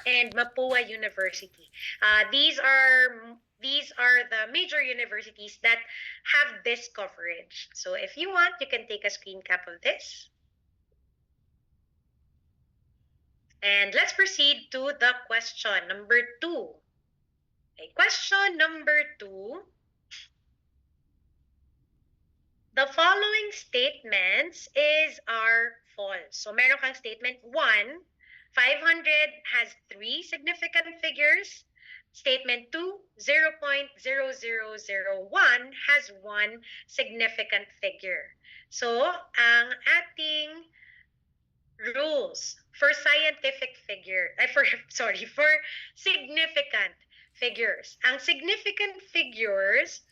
and Mapua University. These are the major universities that have this coverage. So if you want, you can take a screen cap of this. And let's proceed to the question number 2. Okay, question number 2. The following statements are false. So meron kang statement 1, 500 has 3 significant figures. Statement 2, 0.0001 has 1 significant figure. So, ang ating rules for scientific figure, for significant figures. Ang significant figures,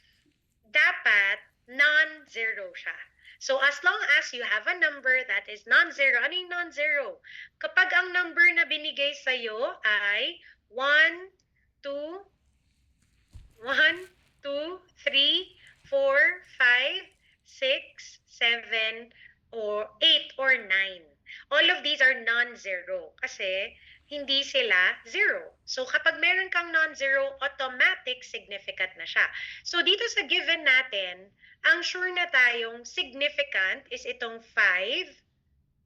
dapat non-zero siya. So as long as you have a number that is non-zero, ano yung non-zero? Kapag ang number na binigay sa'yo ay 1, 2, 1, 2, 3, 4, 5, 6, 7, or 8, or 9. All of these are non-zero kasi hindi sila zero. So kapag meron kang non-zero, automatic significant na siya. So dito sa given natin, ang sure na tayong significant is itong 5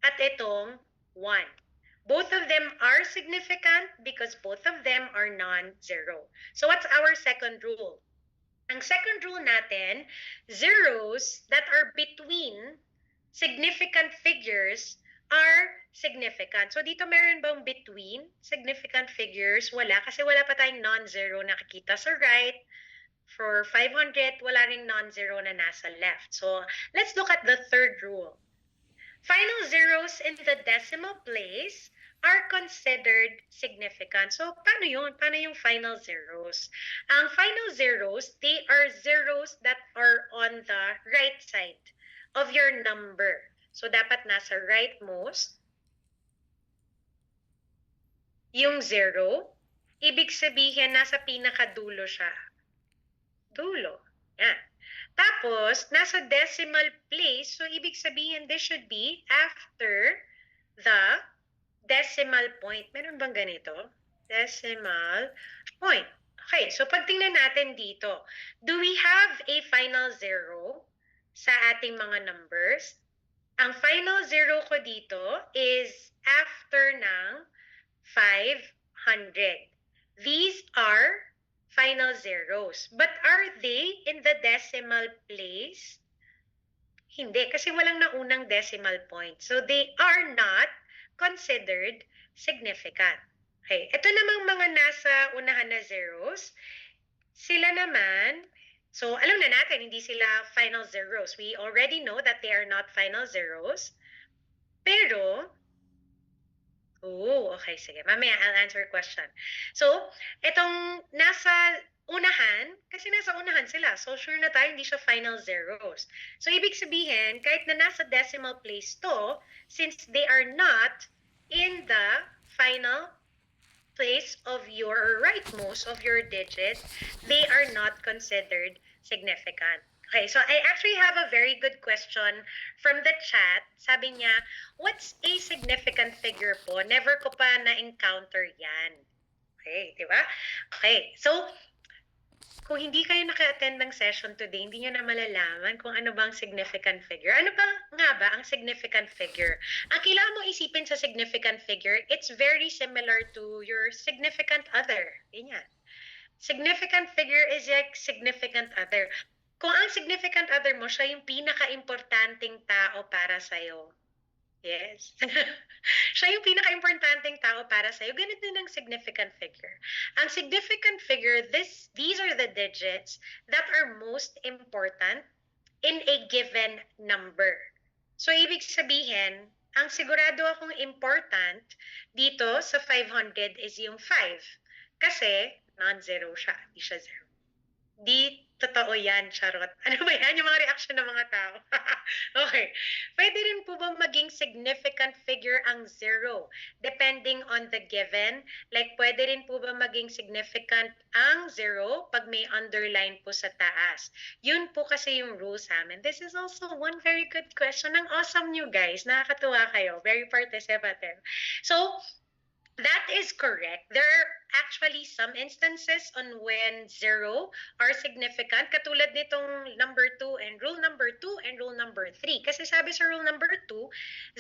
at itong 1. Both of them are significant because both of them are non-zero. So what's our second rule? Ang second rule natin, zeros that are between significant figures are significant. So dito meron bang between significant figures? Wala, kasi wala pa tayong non-zero nakikita sa right. For 500, wala ring non-zero na nasa left. So let's look at the third rule. Final zeros in the decimal place are considered significant. So paano yun? Paano yung final zeros? Ang final zeros, they are zeros that are on the right side of your number. So dapat nasa rightmost yung 0. Ibig sabihin, nasa pinakadulo siya. Dulo. Yan. Tapos, nasa decimal place, so ibig sabihin, this should be after the decimal point. Meron bang ganito? Decimal point. Okay, so pag tingnan natin dito, do we have a final zero sa ating mga numbers? Ang final zero ko dito is after ng 500. These are final zeros. But are they in the decimal place? Hindi, kasi walang naunang decimal point. So they are not considered significant. Okay, ito namang mga nasa unahan na zeros, sila naman, so alam na natin, hindi sila final zeros. We already know that they are not final zeros. Pero, okay, sige. Mamaya, I'll answer your question. So, itong nasa unahan, kasi nasa unahan sila. So, sure na tayo, hindi siya final zeros. So, ibig sabihin, kahit na nasa decimal place to, since they are not in the final place of your rightmost of your digit, they are not considered significant. Okay, so I actually have a very good question from the chat. Sabi niya, what's a significant figure po? Never ko pa na-encounter yan. Okay, di ba? Okay, so kung hindi kayo naka-attend ng session today, hindi nyo na malalaman kung ano bang significant figure. Ano ba nga ba ang significant figure? Ang kailangan mo isipin sa significant figure, it's very similar to your significant other. Yan. Significant figure is like significant other. Kung ang significant other mo, siya yung pinaka-importanting tao para sa'yo. Yes. Siya yung pinaka-importanting tao para sa'yo. Ganito din ang significant figure. Ang significant figure, these are the digits that are most important in a given number. So, ibig sabihin, ang sigurado akong important dito sa 500 is yung 5. Kasi, non-zero siya. Hindi siya zero. Di totoo yan, charot. Ano ba yan? Yung mga reaction ng mga tao. Okay. Pwede rin po ba maging significant figure ang 0? Depending on the given. Like, pwede rin po ba maging significant ang 0 pag may underline po sa taas? Yun po kasi yung rule sa amin. This is also one very good question. Ang awesome nyo guys. Nakakatuwa kayo. Very participative. So, That is correct. There are actually some instances on when zero are significant, katulad nitong number 2 and rule number 2 and rule number 3. Kasi sabi sa rule number 2,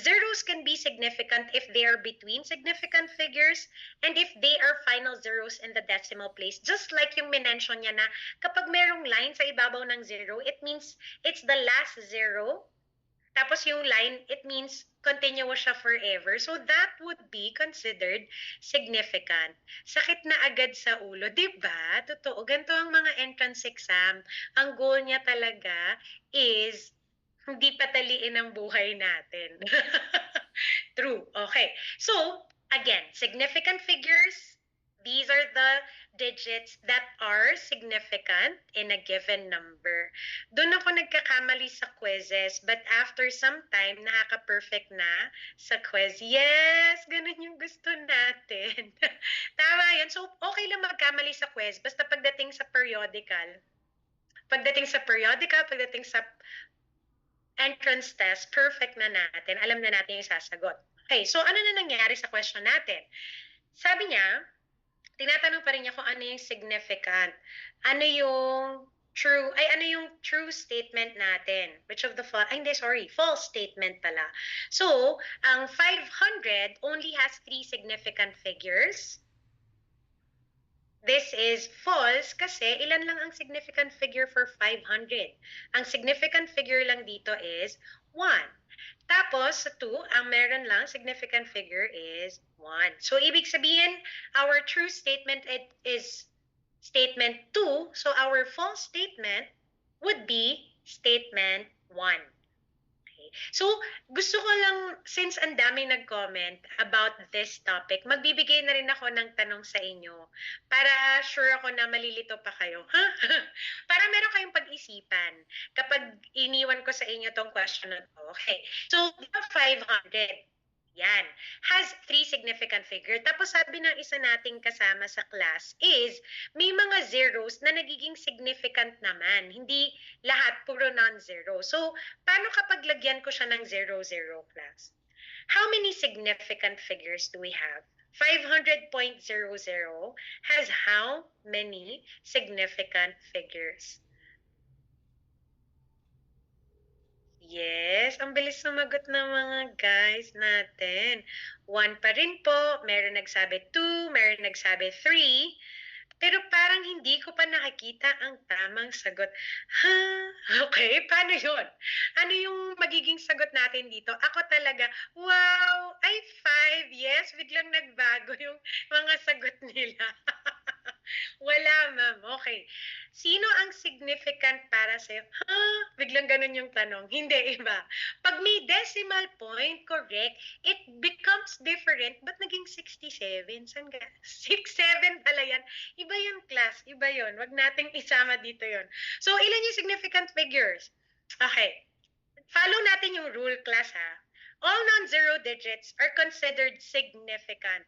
zeros can be significant if they are between significant figures and if they are final zeros in the decimal place. Just like yung minention niya na kapag merong line sa ibabaw ng zero, it means it's the last zero. Tapos yung line, it means continuous siya forever. So that would be considered significant. Sakit na agad sa ulo, di ba? Totoo, ganito ang mga entrance exam. Ang goal niya talaga is hindi pataliin ang buhay natin. True. Okay. So, again, significant figures, these are the digits that are significant in a given number. Doon ako nagkakamali sa quizzes, but after some time, nakaka-perfect na sa quiz. Yes, ganun yung gusto natin. Tama yun. So, okay lang magkamali sa quiz, basta pagdating sa periodical, pagdating sa entrance test, perfect na natin. Alam na natin yung sasagot. Okay, so ano na nangyari sa question natin? Sabi niya, tinatanong pa rin niya kung ano yung significant. Ano yung true statement natin? Which of the false statement pala. So, ang 500 only has 3 significant figures. This is false kasi ilan lang ang significant figure for 500? Ang significant figure lang dito is 1. Tapos, sa 2, ang meron lang significant figure is 1. So, ibig sabihin, our true statement is statement 2. So, our false statement would be statement 1. So, gusto ko lang, since ang dami nag-comment about this topic, magbibigay na rin ako ng tanong sa inyo para sure ako na malilito pa kayo. Para meron kayong pag-isipan kapag iniwan ko sa inyo tong question na to. Okay. So, 500. Yan. Has 3 significant figure. Tapos sabi ng isa nating kasama sa class is, may mga zeros na nagiging significant naman. Hindi lahat puro non-zero. So, paano kapag lagyan ko siya ng 0, 0 class? How many significant figures do we have? 500.00 has how many significant figures? Yes, ang bilis sumagot ng mga guys natin. 1 pa rin po, meron nagsabi 2, meron nagsabi 3, pero parang hindi ko pa nakikita ang tamang sagot. Ha? Okay, paano yun? Ano yung magiging sagot natin dito? Ako talaga, wow, ay 5, yes, biglang nagbago yung mga sagot nila. Wala, ma'am. Okay. Sino ang significant para sa'yo? Ha? Biglang ganun yung tanong. Hindi, iba. Pag may decimal point, correct, it becomes different. Ba't naging 67? Saan ka? 6, 7 pala yan. Iba yung class. Iba yun. Wag nating isama dito yon. So, ilan yung significant figures? Okay. Follow natin yung rule, class, ha? All non-zero digits are considered significant.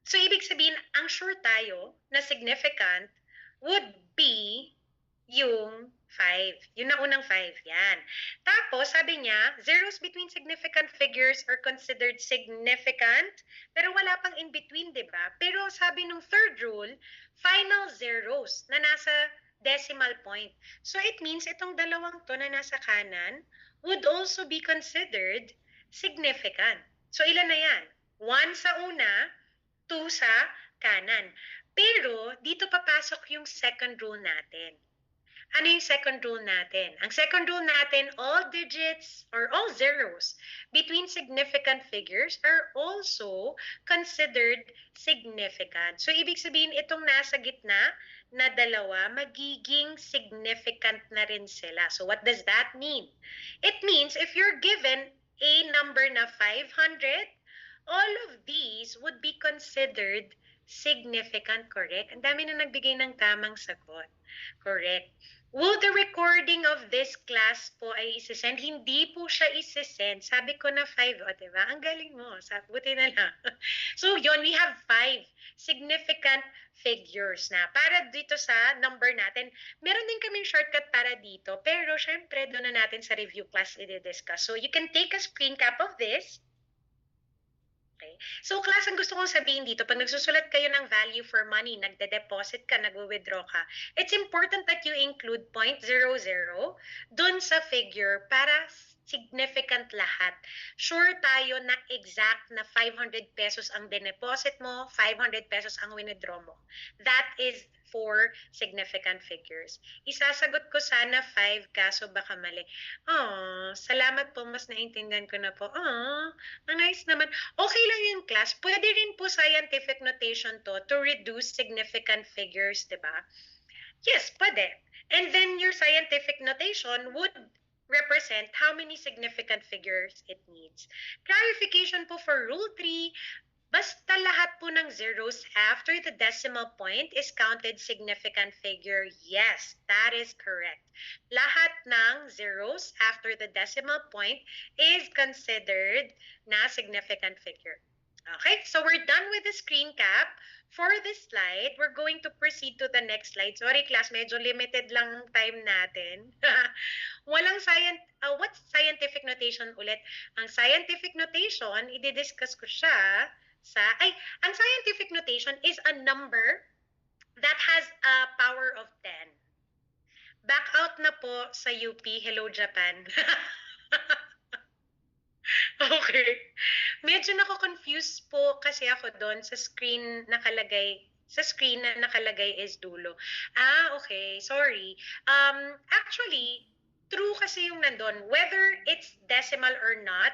So, ibig sabihin, ang sure tayo na significant would be yung 5. Yung naunang 5. Yan. Tapos, sabi niya, zeros between significant figures are considered significant, pero wala pang in between, di ba? Pero sabi nung third rule, final zeros na nasa decimal point. So, it means itong dalawang to na nasa kanan would also be considered significant. So, ilan na yan? 1 sa una, 2 sa kanan. Pero, dito papasok yung second rule natin. Ano yung second rule natin? Ang second rule natin, all digits or all zeros between significant figures are also considered significant. So, ibig sabihin, itong nasa gitna na dalawa, magiging significant na rin sila. So, what does that mean? It means, if you're given a number na 500, all of these would be considered significant, correct? Ang dami na nagbigay ng tamang sagot. Correct. Will the recording of this class po ay isisend? Hindi po siya isisend. Sabi ko na 5, o diba? Ang galing mo. Buti na lang. So, yun, we have 5 significant figures na. Para dito sa number natin, meron din kaming shortcut para dito. Pero, syempre, doon na natin sa review class i-discuss. So, you can take a screen cap of this. Okay. So class, ang gusto kong sabihin dito, pag nagsusulat kayo ng value for money, nagde-deposit ka, nagwi-withdraw ka, it's important that you include 0.00 dun sa figure para significant lahat. Sure tayo na exact na 500 pesos ang deposit mo, 500 pesos ang withdraw mo. That is for significant figures. Isasagot ko sana 5 kaso baka mali. Oh, salamat po, mas naintindihan ko na po. Oh, ang nice naman. Okay lang yung class. Pwede rin po scientific notation to reduce significant figures, di ba? Yes, pwede. And then your scientific notation would represent how many significant figures it needs. Clarification po for Rule 3, basta lahat po ng zeros after the decimal point is counted significant figure. Yes, that is correct. Lahat ng zeros after the decimal point is considered na significant figure. Okay, so we're done with the screen cap. For this slide, we're going to proceed to the next slide. Sorry class, medyo limited lang ang time natin. Walang what's scientific notation ulit? Ang scientific notation, i-discuss ko siya ang scientific notation is a number that has a power of 10. Back out na po sa UP. Hello, Japan. Okay. Medyo nako-confuse po kasi ako doon sa screen na nakalagay is dulo. Okay. Sorry. Actually, true kasi yung nandun. Whether it's decimal or not,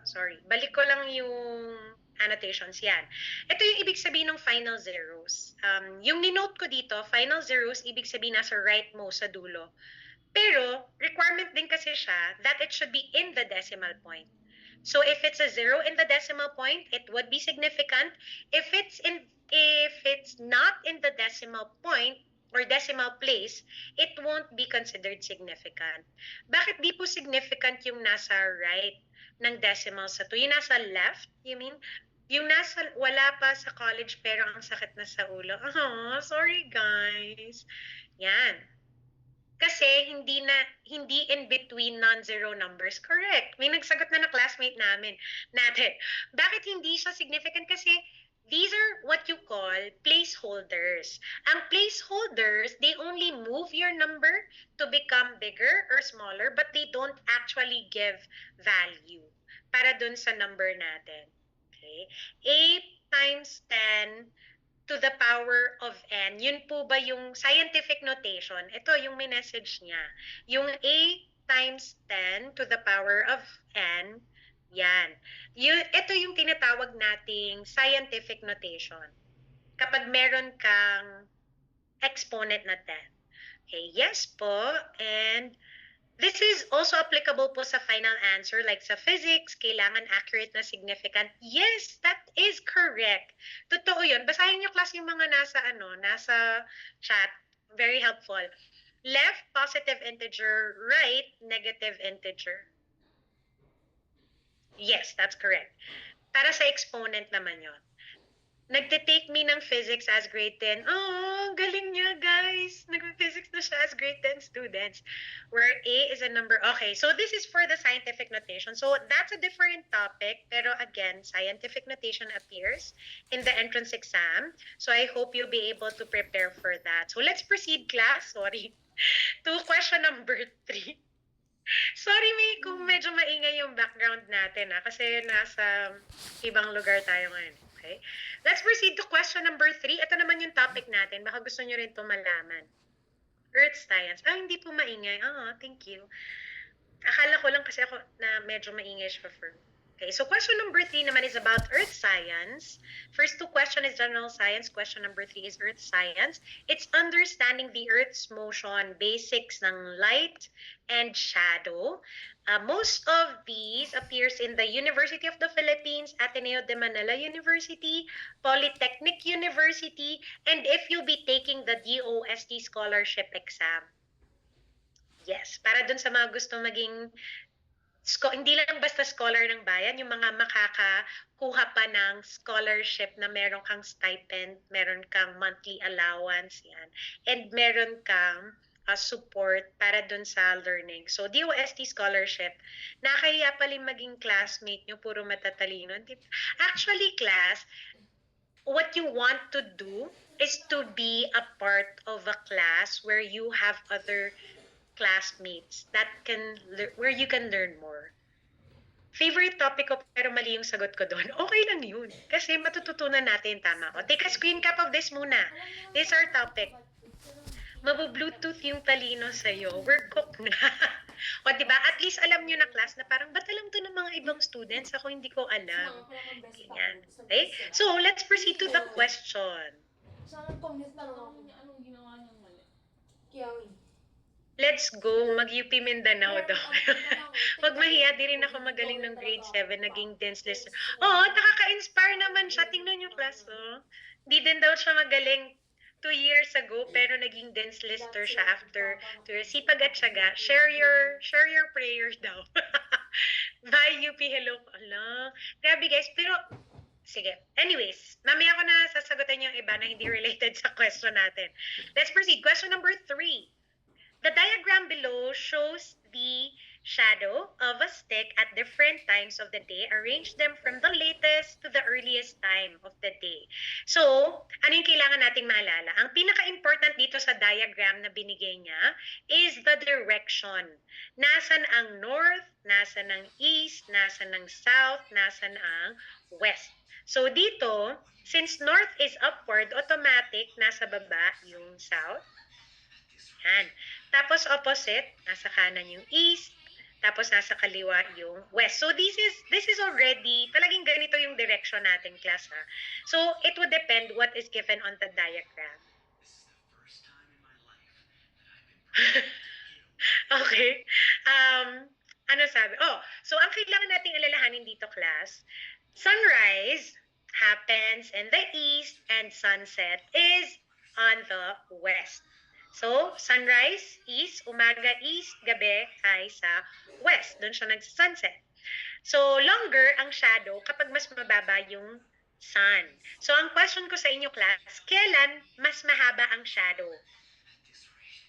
sorry. Balik ko lang yung annotations. Yan. Ito yung ibig sabihin ng final zeros. Yung ninote ko dito, final zeros, ibig sabihin nasa rightmost sa dulo. Pero, requirement din kasi siya that it should be in the decimal point. So, if it's a 0 in the decimal point, it would be significant. If it's not in the decimal point or decimal place, it won't be considered significant. Bakit di po significant yung nasa right ng decimal sa 2? Yung nasa left, you mean? Yung nasa wala pa sa college pero ang sakit na sa ulo. Oh, sorry guys. Yan. Kasi hindi in between non-zero numbers. Correct. May nagsagot na classmate natin. Bakit hindi siya significant? Kasi these are what you call placeholders. Ang placeholders, they only move your number to become bigger or smaller, but they don't actually give value para dun sa number natin. Okay? 8 times 10 to the power of n. Yun po ba yung scientific notation? Ito yung may message niya. Yung 8 times 10 to the power of n, yan. Ito yung tinatawag nating scientific notation. Kapag meron kang exponent na 10. Okay, yes po. And this is also applicable po sa final answer, like sa physics, kailangan accurate na significant. Yes, that is correct. Totoo yun. Basahin niyo class yung mga nasa chat. Very helpful. Left, positive integer. Right, negative integer. Yes, that's correct. Para sa exponent naman yon. Nagte-take me ng physics as grade 10. Oh, galing niya, guys. Nag-physics na siya as grade 10 students. Where A is a number. Okay, so this is for the scientific notation. So that's a different topic. Pero again, scientific notation appears in the entrance exam. So I hope you'll be able to prepare for that. So let's proceed, class. Sorry. To question number 3. Sorry, kung medyo maingay yung background natin kasi nasa ibang lugar tayo ngayon. Okay? Let's proceed to question number 3. Ito naman yung topic natin. Baka gusto nyo rin ito malaman. Earth science. Hindi po maingay. Thank you. Akala ko lang kasi ako na medyo maingay siya for. Okay, so question number 3 naman is about earth science. First 2 question is general science. Question number 3 is earth science. It's understanding the earth's motion, basics ng light and shadow. Most of these appears in the University of the Philippines, Ateneo de Manila University, Polytechnic University, and if you'll be taking the DOST scholarship exam. Yes, para dun sa mga gusto maging hindi lang basta scholar ng bayan, yung mga makakakuha pa ng scholarship na meron kang stipend, meron kang monthly allowance, yan. And meron kang support para dun sa learning. So, DOST scholarship, nakakaya pala maging classmate nyo, puro matatalino. Actually, class, what you want to do is to be a part of a class where you have other classmates where you can learn more. Favorite topic ko pero mali yung sagot ko doon. Okay lang yun. Kasi matututunan natin tama ko. Take a screen cap of this muna. This is our topic. Mabu-Bluetooth yung talino sa'yo. We're cooked na. O diba? At least alam nyo na class na parang ba't alam to ng mga ibang students? Ako hindi ko alam. Ganyan. Okay? So, let's proceed to the question. Anong ginawa niyang mali? Let's go. Mag-UP Mindanao daw. Wag mahiya, di rin ako magaling ng grade 7, naging dance listener. Oo, nakaka-inspire naman siya. Tingnan niyo class, oh. Di din daw siya magaling 2 years ago, pero naging dance lister siya after 2 years. Sipag at syaga. Share your prayers daw. Bye, UP. Hello. Ala. Grabe guys, pero sige. Anyways, mamaya ko na sasagutin yung iba na hindi related sa question natin. Let's proceed. Question number 3. The diagram below shows the shadow of a stick at different times of the day. Arrange them from the latest to the earliest time of the day. So, ano yung kailangan nating maalala? Ang pinaka-important dito sa diagram na binigay niya is the direction. Nasaan ang north, nasaan ang east, nasaan ang south, nasaan ang west. So, dito, since north is upward, automatic, nasa baba yung south. Yan. Tapos opposite, nasa kanan yung east, tapos nasa kaliwa yung west. So this is already, talagang ganito yung direction natin, class, ha? So it would depend what is given on the diagram. Okay. Ano sabi? Oh, so ang kailangan nating alalahanin dito, class, sunrise happens in the east and sunset is on the west. So, sunrise, east, umaga, east, gabi ay sa west. Doon siya nag-sunset. So, longer ang shadow kapag mas mababa yung sun. So, ang question ko sa inyo, class, kailan mas mahaba ang shadow?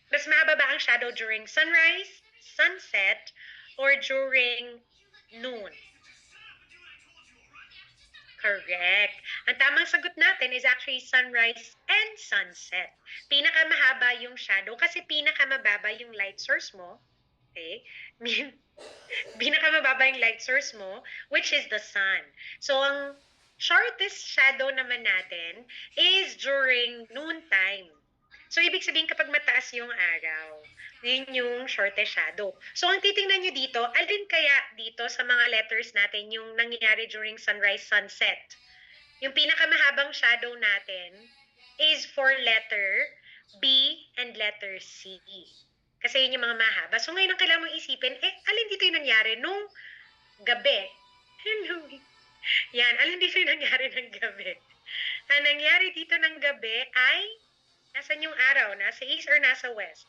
Mas mahaba ba ang shadow during sunrise, sunset, or during noon? Correct. Ang tamang sagot natin is actually sunrise and sunset. Pinakamahaba yung shadow kasi pinakamababa yung light source mo. Okay? Pinakamababa yung light source mo, which is the sun. So, ang shortest shadow naman natin is during noon time. So, ibig sabihin kapag mataas yung araw, yun yung shortest shadow. So, ang titingnan nyo dito, alin kaya dito sa mga letters natin yung nangyayari during sunrise, sunset? Yung pinakamahabang shadow natin is for letter B and letter C. Kasi yun yung mga mahaba. So, ngayon ang kailangan mong isipin, alin dito yung nangyari nung gabi? Hello. Yan, alin dito yung nangyari ng gabi? Ang nangyari dito ng gabi ay, nasan yung araw? Nasa east or nasa west?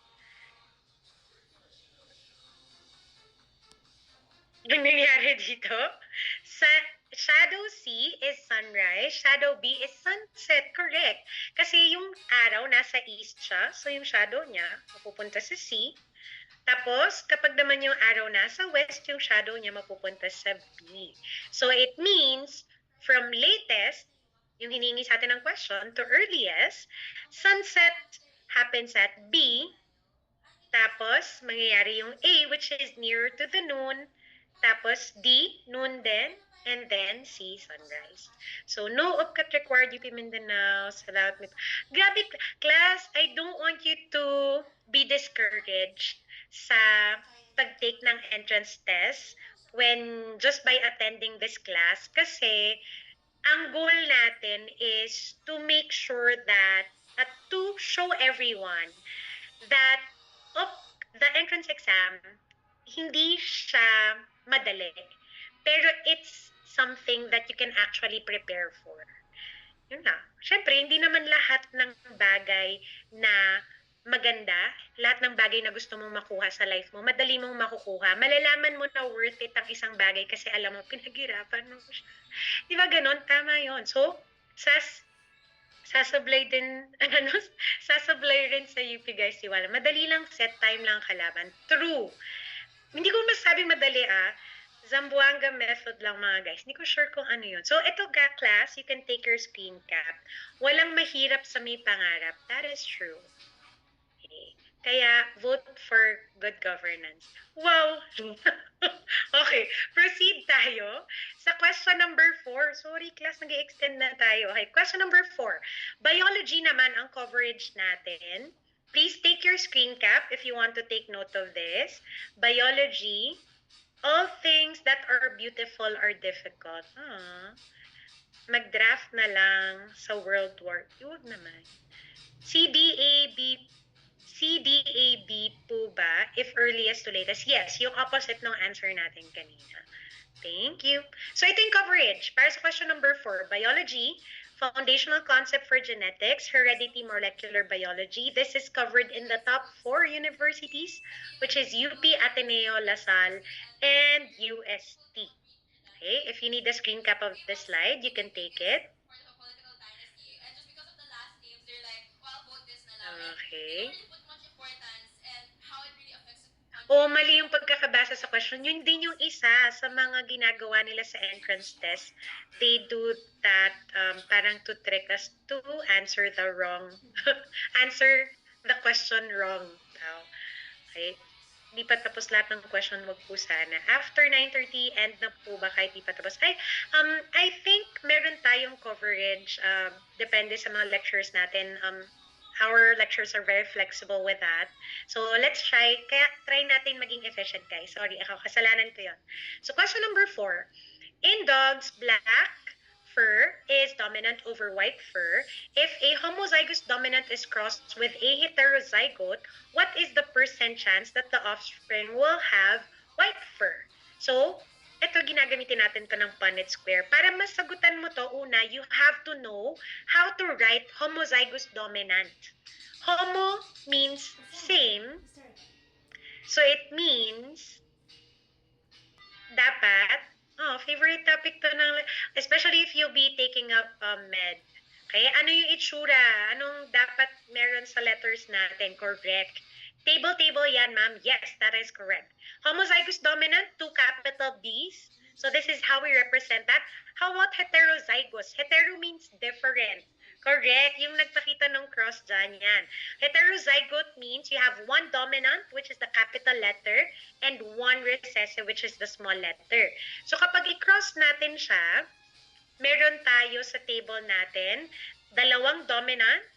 Yung nangyari dito, sa shadow C is sunrise, shadow B is sunset. Correct. Kasi yung araw nasa east siya, so yung shadow niya mapupunta sa C. Tapos, kapag naman yung araw nasa west, yung shadow niya mapupunta sa B. So, it means, from latest, yung hiningi sa atin ng question, to earliest, sunset happens at B. Tapos, mangyayari yung A, which is nearer to the noon. Tapos, D, noon din. And then, C, sunrise. So, no upcut required, UP Mindanao. Salamat. Grabe, class, I don't want you to be discouraged sa pag-take ng entrance test when just by attending this class. Kasi, ang goal natin is to make sure that, to show everyone that the entrance exam, hindi siya madali. Pero it's something that you can actually prepare for. Yun na. Siyempre, hindi naman lahat ng bagay na maganda, lahat ng bagay na gusto mong makuha sa life mo, madali mong makukuha. Malalaman mo na worth it ang isang bagay kasi alam mo, pinaghirapan mo siya. Di ba ganon? Tama yun. So, Sasablay din, ano, sasablay rin sa UP guys, Tiwala. Madali lang, set time lang kalaban. True. Hindi ko masabing madali Zamboanga method lang mga guys. Hindi ko sure kung ano yun. So ito class, you can take your screen cap. Walang mahirap sa may pangarap. That is true. Okay. Kaya vote for good governance. Wow! Okay, proceed tayo sa question number 4. Sorry class, nag-extend na tayo. Okay, question number 4. Biology naman ang coverage natin. Please take your screen cap if you want to take note of this. Biology, all things that are beautiful are difficult. Mag-draft na lang sa World War. Huwag naman. CDAB po ba if earliest to latest? Yes, yung opposite ng answer natin kanina. Thank you. So ito yung coverage. Para sa question number 4, biology, foundational concept for genetics, heredity, molecular biology. This is covered in the top 4 universities, which is UP, Ateneo, LaSalle, and UST. Okay, if you need the screen cap of this slide, you can take it. Okay. Mali yung pagkakabasa sa question. Yun din yung isa sa mga ginagawa nila sa entrance test. They do that parang to trick us to answer the question wrong. Okay. Di pa tapos lahat ng question, wag po sana. After 9:30, end na po ba kahit di pa tapos? I think meron tayong coverage. Depende sa mga lectures natin. Our lectures are very flexible with that. So, let's try. Kaya, try natin maging efficient, guys. Sorry, kasalanan ko yun. So, question number 4. In dogs, black fur is dominant over white fur. If a homozygous dominant is crossed with a heterozygote, what is the % chance that the offspring will have white fur? So, ito ginagamitin natin to ng Punnett square. Para masagutan mo to, una, you have to know how to write homozygous dominant. Homo means same. So it means dapat, favorite topic to ng, especially if you'll be taking up med. Okay, ano yung itsura? Anong dapat meron sa letters natin? Correct. Table yan, ma'am. Yes, that is correct. Homozygous dominant, 2 capital B's. So this is how we represent that. How about heterozygous? Hetero means different. Correct. Yung nagpakita ng cross dyan, yan. Heterozygote means you have 1 dominant, which is the capital letter, and 1 recessive, which is the small letter. So kapag i-cross natin siya, meron tayo sa table natin, 2 dominant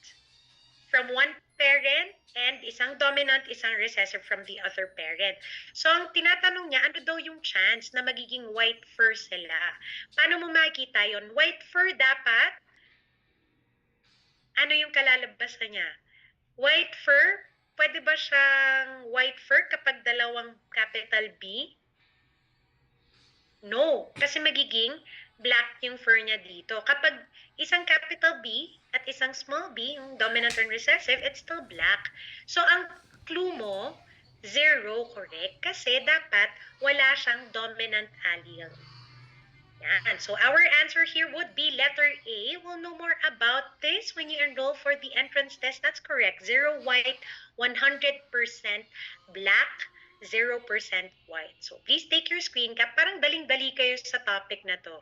from 1 parent and isang dominant, isang recessive from the other parent. So, ang tinatanong niya, ano daw yung chance na magiging white fur sila? Paano mo makikita yon? White fur dapat, ano yung kalalabasan niya? White fur, pwede ba siyang white fur kapag 2 capital B? No, kasi magiging black yung fur niya dito. Kapag isang capital B at isang small b, yung dominant and recessive, it's still black. So, ang clue mo, 0, correct? Kasi dapat wala siyang dominant allele. Yan. So, our answer here would be letter A. We'll know more about this when you enroll for the entrance test. That's correct. 0 white, 100% black, 0% white. So, please take your screen cap. Parang daling-dali kayo sa topic na to.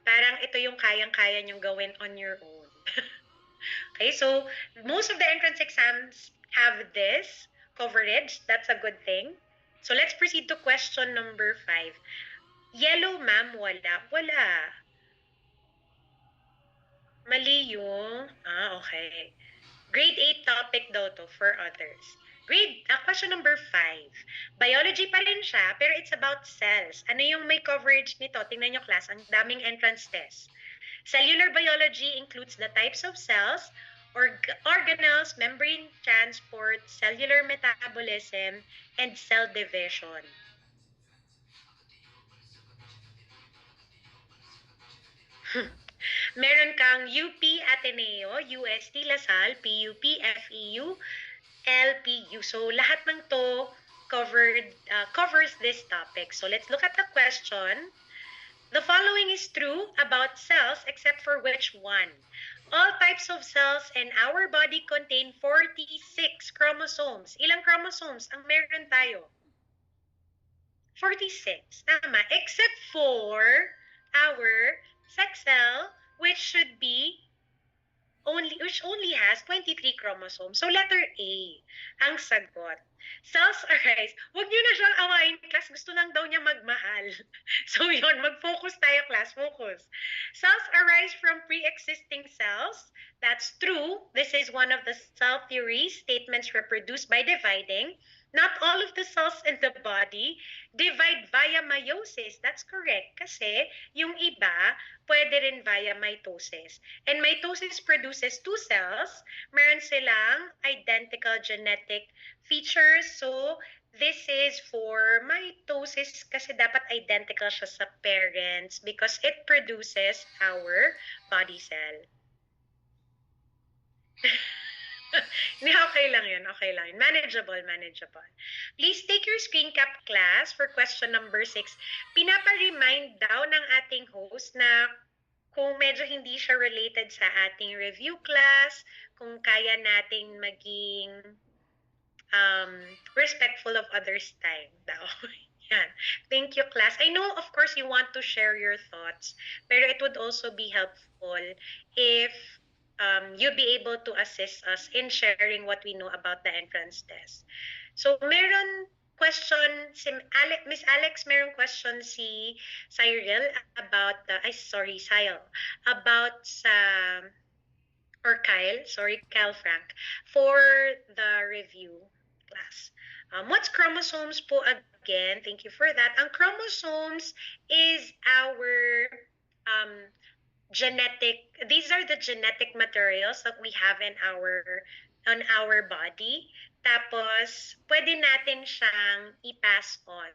Parang ito yung kayang-kaya nyong gawin on your own. Okay, so most of the entrance exams have this coverage. That's a good thing. So, let's proceed to question number 5. Yellow, ma'am, wala. Wala. Mali yung, okay. Grade 8 topic daw to for others. Question number 5. Biology pa rin siya, pero it's about cells. Ano yung may coverage nito? Tingnan nyo class, ang daming entrance test. Cellular biology includes the types of cells, organelles, membrane transport, cellular metabolism, and cell division. Meron kang UP, Ateneo, UST, LaSalle, PUP, FEU, LPU. So, lahat ng to covers this topic. So, let's look at the question. The following is true about cells except for which one? All types of cells in our body contain 46 chromosomes. Ilang chromosomes ang meron tayo? 46. Tama. Except for our sex cell, which only has 23 chromosomes. So letter A ang sagot. Cells arise. Huwag niyo na siyang awayin, class. Gusto lang daw niya magmahal. So yun, mag-focus tayo, class. Focus. Cells arise from pre-existing cells. That's true. This is one of the cell theory statements reproduced by dividing. Not all of the cells in the body divide via meiosis. That's correct. Kasi yung iba, pwede rin via mitosis. And mitosis produces two cells. Meron silang identical genetic features. So, this is for mitosis kasi dapat identical siya sa parents because it produces our body cell. Hindi, okay lang yun. Okay lang yun. Manageable, manageable. Please take your screen cap, class, for question number 6. Pinapa-remind daw ng ating host na kung medyo hindi siya related sa ating review class, kung kaya nating maging respectful of others' time daw. Yan. Thank you, class. I know, of course, you want to share your thoughts, pero it would also be helpful if you'd be able to assist us in sharing what we know about the entrance test. So, meron question si Miss Alex, meron question si Cyril about the, Cyril, about sa, or Kyle, sorry, Kyle Frank, for the review class. What's chromosomes po again? Thank you for that. Ang chromosomes is our these are the genetic materials that we have on our body. Tapos, pwede natin siyang i-pass on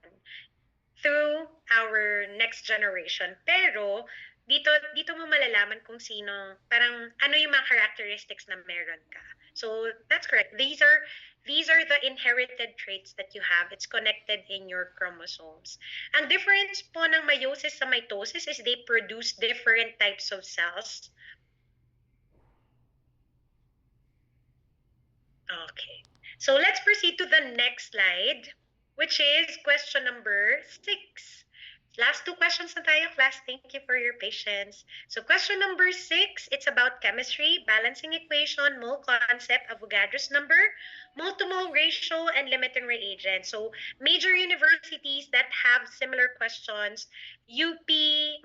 through our next generation. Pero, dito mo malalaman kung sino, parang ano yung mga characteristics na meron ka. So, that's correct. These are the inherited traits that you have. It's connected in your chromosomes. Ang difference po ng meiosis sa mitosis is they produce different types of cells. Okay. So let's proceed to the next slide, which is question number 6. Last two questions na tayo, class. Thank you for your patience. So question number 6, it's about chemistry, balancing equation, mole concept, Avogadro's number, mole-to-mole ratio, and limiting reagent. So major universities that have similar questions, UP,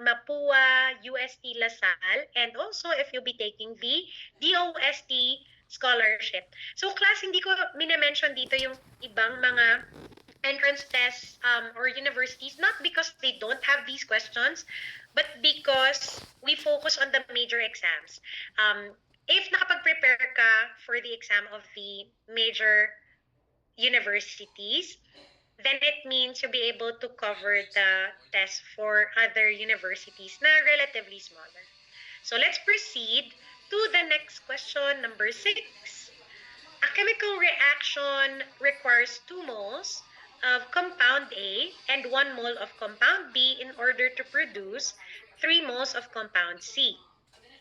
Mapua, UST LaSalle, and also if you'll be taking the DOST scholarship. So class, hindi ko mine-mention dito yung ibang mga entrance tests or universities, not because they don't have these questions, but because we focus on the major exams. If nakapag-prepare ka for the exam of the major universities, then it means you'll be able to cover the test for other universities na relatively smaller. So let's proceed to the next question, number 6. A chemical reaction requires 2 moles of compound A and 1 mole of compound B in order to produce 3 moles of compound C.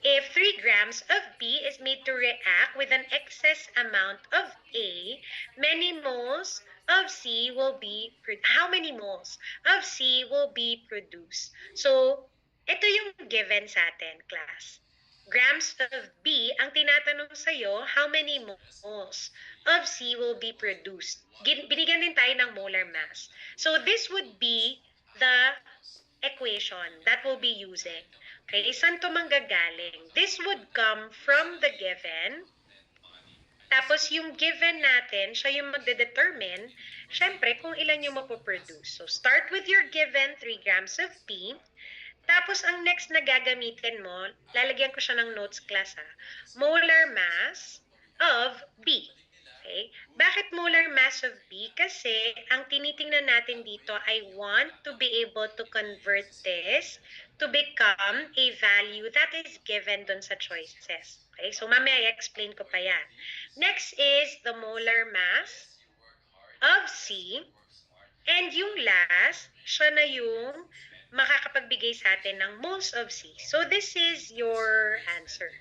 If 3 grams of B is made to react with an excess amount of A, many moles of C will be how many moles of C will be produced? So, ito yung given sa atin, class. Grams of B, ang tinatanong sa'yo, how many moles of C will be produced? Binigyan din tayo ng molar mass. So this would be the equation that we'll be using. Okay, saan to manggagaling? This would come from the given. Tapos yung given natin, siya yung magde-determine, syempre, kung ilan yung mapoproduce. So start with your given 3 grams of B. Tapos, ang next na gagamitin mo, lalagyan ko siya ng notes, class, ha? Molar mass of B. Okay? Bakit molar mass of B? Kasi, ang tinitingnan natin dito, I want to be able to convert this to become a value that is given dun sa choices. Okay? So, mamaya i-explain ko pa yan. Next is the molar mass of C. And yung last, siya na yung makakapagbigay sa atin ng moles of C. So this is your answer.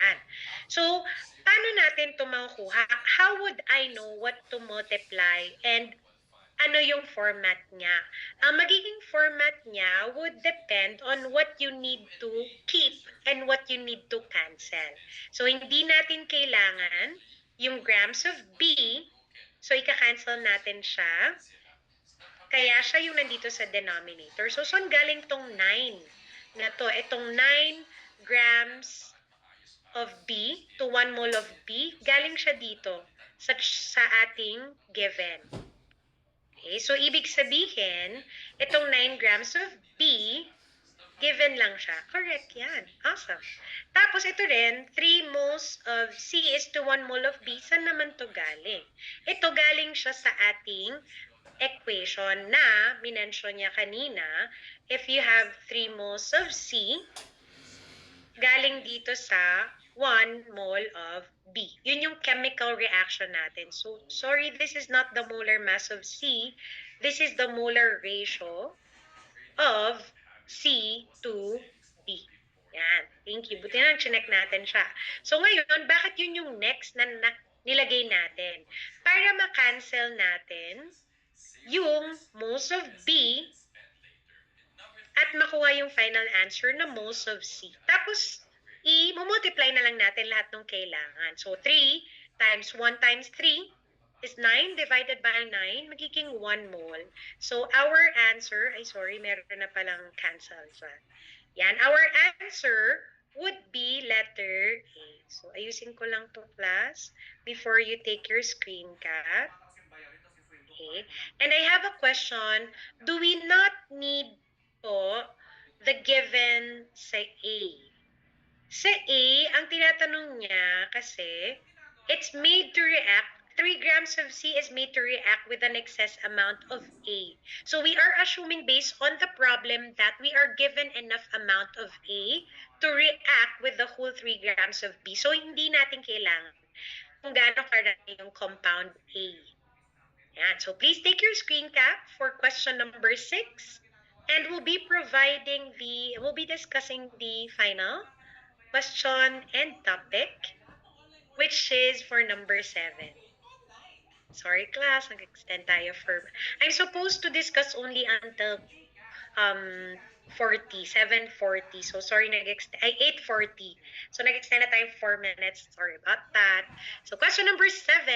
Yan. So, paano natin ito makukuha? How would I know what to multiply and ano yung format niya? Ang magiging format niya would depend on what you need to keep and what you need to cancel. So, hindi natin kailangan yung grams of B. So, ika-cancel natin siya. Kaya siya yung nandito sa denominator. So, saan galing tong 9 na to? Itong 9 grams of B to 1 mole of B, galing siya dito sa ating given. Okay, so ibig sabihin, itong 9 grams of B, given lang siya. Correct yan. Awesome. Tapos ito rin, 3 moles of C is to 1 mole of B. Saan naman to galing? Ito galing siya sa ating equation na minention niya kanina. If you have 3 moles of C, galing dito sa 1 mole of B. Yun yung chemical reaction natin. So, sorry, this is not the molar mass of C. This is the molar ratio of C to B. Yan. Thank you. Buti na chinek natin siya. So, ngayon, bakit yun yung next na nilagay natin? Para ma-cancel natin yung moles of B at makuha yung final answer na moles of C. Tapos, i-multiply na lang natin lahat ng kailangan. So, 3 times 1 times 3 is 9 divided by 9, magiging 1 mole. So, our answer, meron na palang cancel dyan. Yan, our answer would be letter A. So, ayusin ko lang to class before you take your screen cap. Okay. And I have a question. Do we not need po the given sa A? Sa A, ang tinatanong niya kasi, it's made to react, 3 grams of C is made to react with an excess amount of A. So we are assuming based on the problem that we are given enough amount of A to react with the whole 3 grams of B. So hindi natin kailangan kung gaano karami yung compound A. Yan. So please take your screen cap for question number 6. And we'll be discussing the final question and topic, which is for number 7. Sorry class, nag-extend tayo for... I'm supposed to discuss only until 7:40. So sorry, 8:40. So nag-extend na tayo 4 minutes. Sorry about that. So question number 7.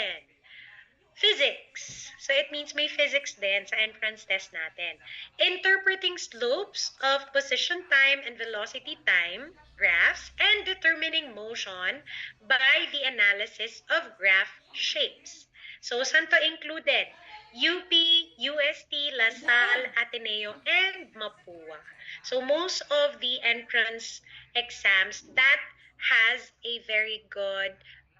Physics. So it means may physics din sa entrance test natin. Interpreting slopes of position time and velocity time graphs and determining motion by the analysis of graph shapes. So saan to included? UP, UST, LaSalle, Ateneo, and Mapua. So most of the entrance exams that has a very good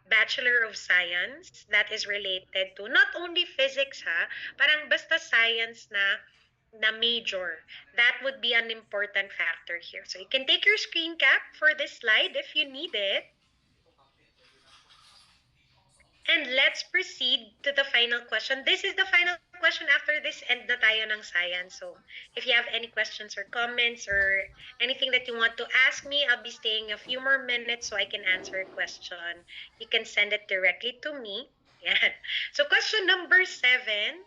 Bachelor of Science that is related to not only physics parang basta science na major. That would be an important factor here. So you can take your screen cap for this slide if you need it. And let's proceed to the final question. This is the final question. After this, end na tayo ng science. So if you have any questions or comments or anything that you want to ask me, I'll be staying a few more minutes so I can answer a question. You can send it directly to me. Yan. So question number 7.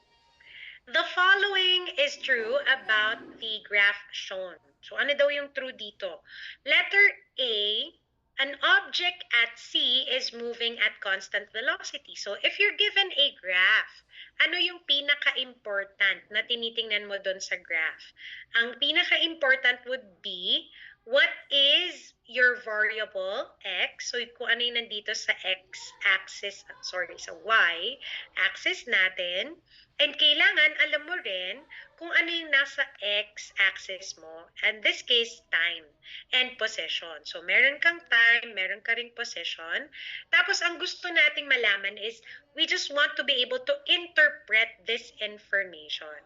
The following is true about the graph shown. So ano daw yung true dito? Letter A, an object at C is moving at constant velocity. So if you're given a graph, ano yung pinaka-important na tinitingnan mo doon sa graph? Ang pinaka-important would be, what is your variable x? So kung ano yung nandito sa x-axis, sa y-axis natin. And kailangan alam mo rin kung ano yung nasa x-axis mo. In this case, time and position. So meron kang time, meron ka ring position. Tapos ang gusto nating malaman is, we just want to be able to interpret this information.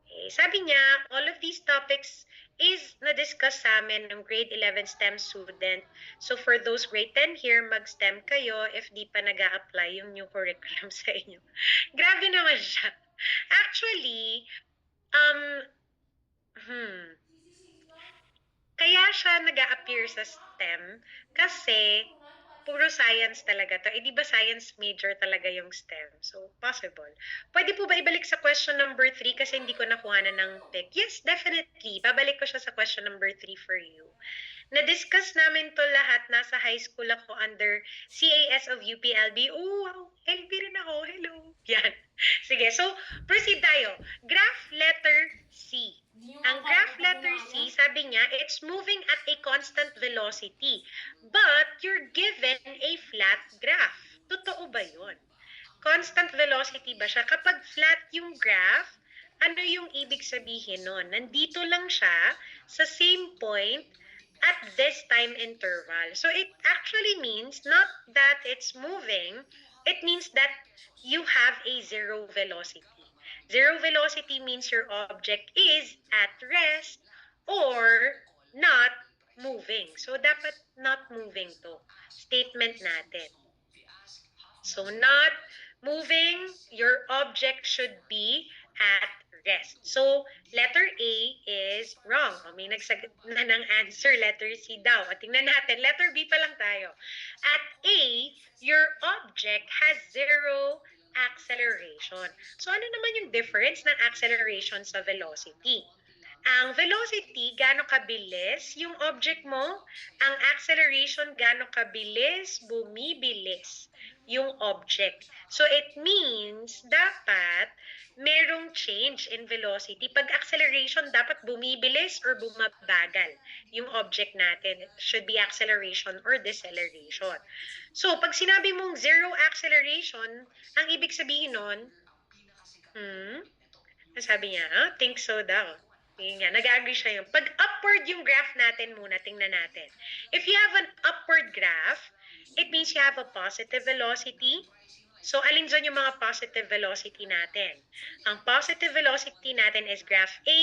Okay. Sabi niya, all of these topics is na-discuss sa amin ng grade 11 STEM student. So for those grade 10 here, mag-STEM kayo if di pa nag-a-apply yung new curriculum sa inyo. Grabe naman siya. Actually, Kaya siya nag-a-appear sa STEM kasi puro science talaga to. Eh, di ba science major talaga yung STEM? So, possible. Pwede po ba ibalik sa question number 3 kasi hindi ko nakuha na ng pick? Yes, definitely. Babalik ko siya sa question number 3 for you. Na-discuss namin to lahat. Nasa high school ako under CAS of UPLB. Oh, wow. LB rin ako. Hello. Yan. Sige, so proceed tayo. Graph letter C. Di nyo Ang nga kaya graph letter C, pagkabinaya. sabi niya, it's moving at a constant velocity. But you're given a flat graph. Totoo ba yun? Constant velocity ba siya? Kapag flat yung graph, ano yung ibig sabihin nun? Nandito lang siya sa same point at this time interval. So it actually means not that it's moving, it means that you have a zero velocity. Zero velocity means your object is at rest or not moving. So dapat not moving to. Statement natin. So not moving, your object should be at rest. So letter A is wrong. O, may nagsagot na ng answer, letter C daw. O, tingnan natin, letter B pa lang tayo. At A, your object has zero acceleration. So ano naman yung difference ng acceleration sa velocity? Ang velocity, gaano kabilis yung object mo. Ang acceleration, gaano kabilis bumibilis yung object. So it means dapat merong change in velocity. Pag acceleration, dapat bumibilis or bumabagal yung object natin. It should be acceleration or deceleration. So pag sinabi mong zero acceleration, ang ibig sabihin nun, sabi niya, think so daw. Yun nga, nag-agree siya yun. Pag upward yung graph natin muna, tingnan natin. If you have an upward graph, it means you have a positive velocity. So, alin dyan yung mga positive velocity natin? Ang positive velocity natin is graph A,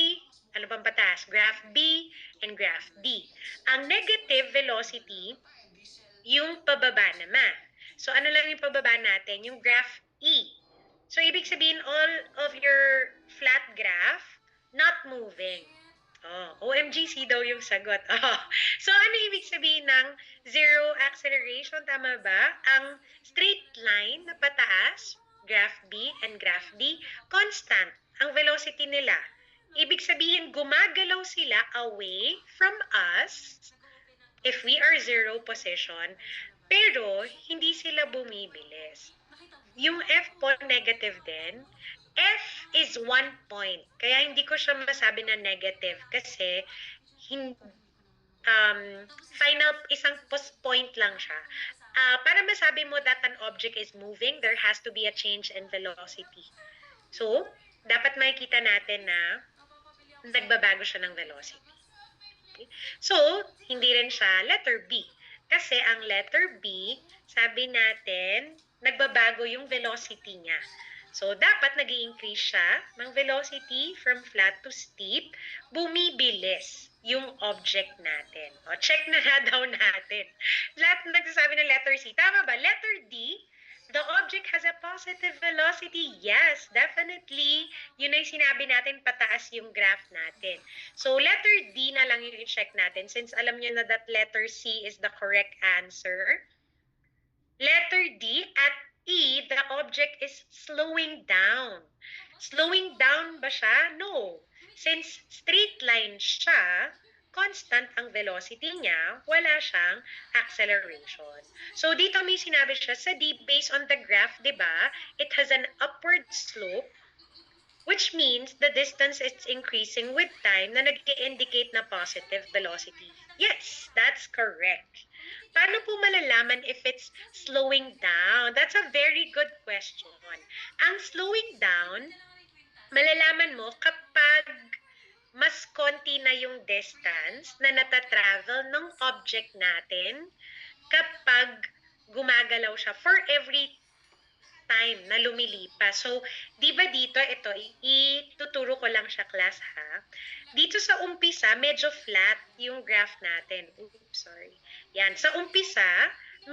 ano bang patas? Graph B, and graph D. Ang negative velocity, yung pababa naman. So, ano lang yung pababa natin? Yung graph E. So, ibig sabihin, all of your flat graph, not moving. Oh, OMGC daw yung sagot. Oh. So, ano ibig sabihin ng zero acceleration? Tama ba? Ang straight line na pataas, graph B and graph D, constant ang velocity nila. Ibig sabihin, gumagalaw sila away from us if we are zero position, pero hindi sila bumibilis. Yung F po, negative din. F is 1 point. Kaya hindi ko siya masabi na negative kasi final, isang point lang siya. Para masabi mo that an object is moving, there has to be a change in velocity. So, dapat makikita natin na nagbabago siya ng velocity. Okay? So, hindi rin siya letter B. Kasi ang letter B, sabi natin, nagbabago yung velocity niya. So, dapat nag-i-increase siya ng velocity from flat to steep, bumibilis yung object natin. O, check na daw natin. Lahat nagsasabi ng letter C. Tama ba? Letter D, the object has a positive velocity. Yes, definitely. Yun ay sinabi natin, pataas yung graph natin. So, letter D na lang yung i-check natin since alam nyo na that letter C is the correct answer. Letter D, at E, the object is slowing down. Slowing down ba siya? No. Since straight line siya, constant ang velocity niya, wala siyang acceleration. So dito may sinabi siya sa D, based on the graph, di ba? It has an upward slope, which means the distance is increasing with time na nag-indicate na positive velocity. Yes, that's correct. Paano po malalaman if it's slowing down? That's a very good question. Ang slowing down, malalaman mo kapag mas konti na yung distance na natatravel ng object natin kapag gumagalaw siya for every time na lumilipas. So, di ba dito, ito, ituturo ko lang siya, class, ha? Dito sa umpisa, medyo flat yung graph natin. Oops, sorry. Yan, sa umpisa,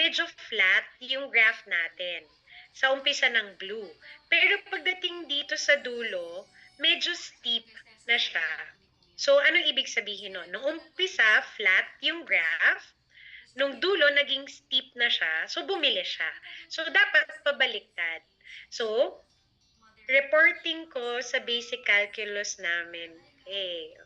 medyo flat yung graph natin. Sa umpisa ng blue. Pero pagdating dito sa dulo, medyo steep na siya. So, ano ibig sabihin nun? Nung umpisa, flat yung graph. Nung dulo, naging steep na siya. So, bumili siya. So, dapat pabaliktad. So, reporting ko sa basic calculus namin. Okay.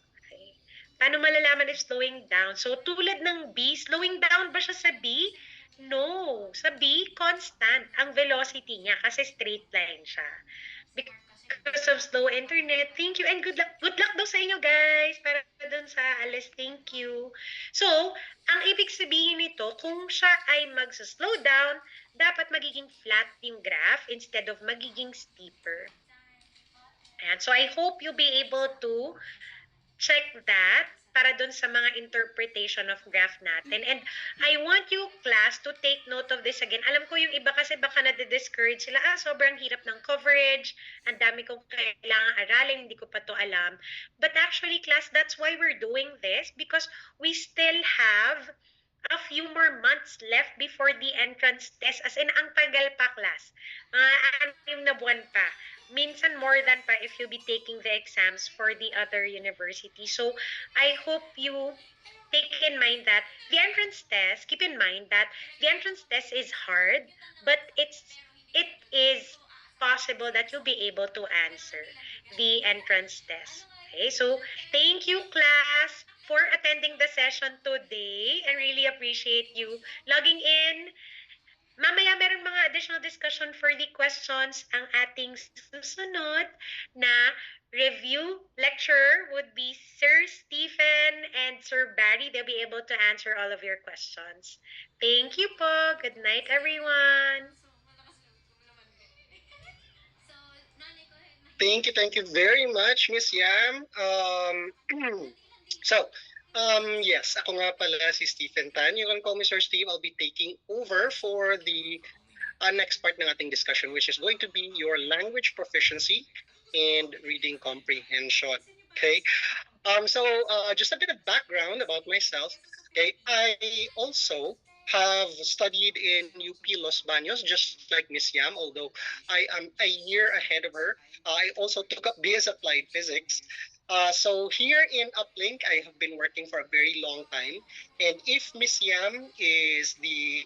Paano malalaman if slowing down? So, tulad ng B, slowing down ba siya sa B? No. Sa B, constant ang velocity niya kasi straight line siya. Because of slow internet. Thank you and good luck. Good luck daw sa inyo, guys. Para dun sa Alice, thank you. So, ang ibig sabihin nito, kung siya ay mag-slow down, dapat magiging flat yung graph instead of magiging steeper. Ayan. So, I hope you'll be able to check that para dun sa mga interpretation of graph natin. And I want you, class, to take note of this again. Alam ko yung iba kasi baka nade-discourage sila, sobrang hirap ng coverage, ang dami kong kailangan aralin, hindi ko pa to alam. But actually, class, that's why we're doing this because we still have a few more months left before the entrance test. As in, ang tagal pa, class. Mga 6 na buwan pa. Minsan more than pa if you'll be taking the exams for the other university. So, I hope you take in mind that the entrance test, keep in mind that the entrance test is hard, but it is possible that you'll be able to answer the entrance test. Okay, so thank you, class, for attending the session today. I really appreciate you logging in. Mamaya meron mga additional discussion for the questions. Ang ating susunod na review lecturer would be Sir Stephen and Sir Barry. They'll be able to answer all of your questions. Thank you po. Good night, everyone. Thank you very much, Miss Yam. Yes, ako nga pala si Stephen Tan. You can call me Sir Steve. I'll be taking over for the next part ng ating discussion, which is going to be your language proficiency and reading comprehension. Okay. Just a bit of background about myself. Okay, I also have studied in UP Los Baños, just like Miss Yam, although I am a year ahead of her. I also took up BS Applied Physics. So here in Uplink, I have been working for a very long time. And if Miss Yam is the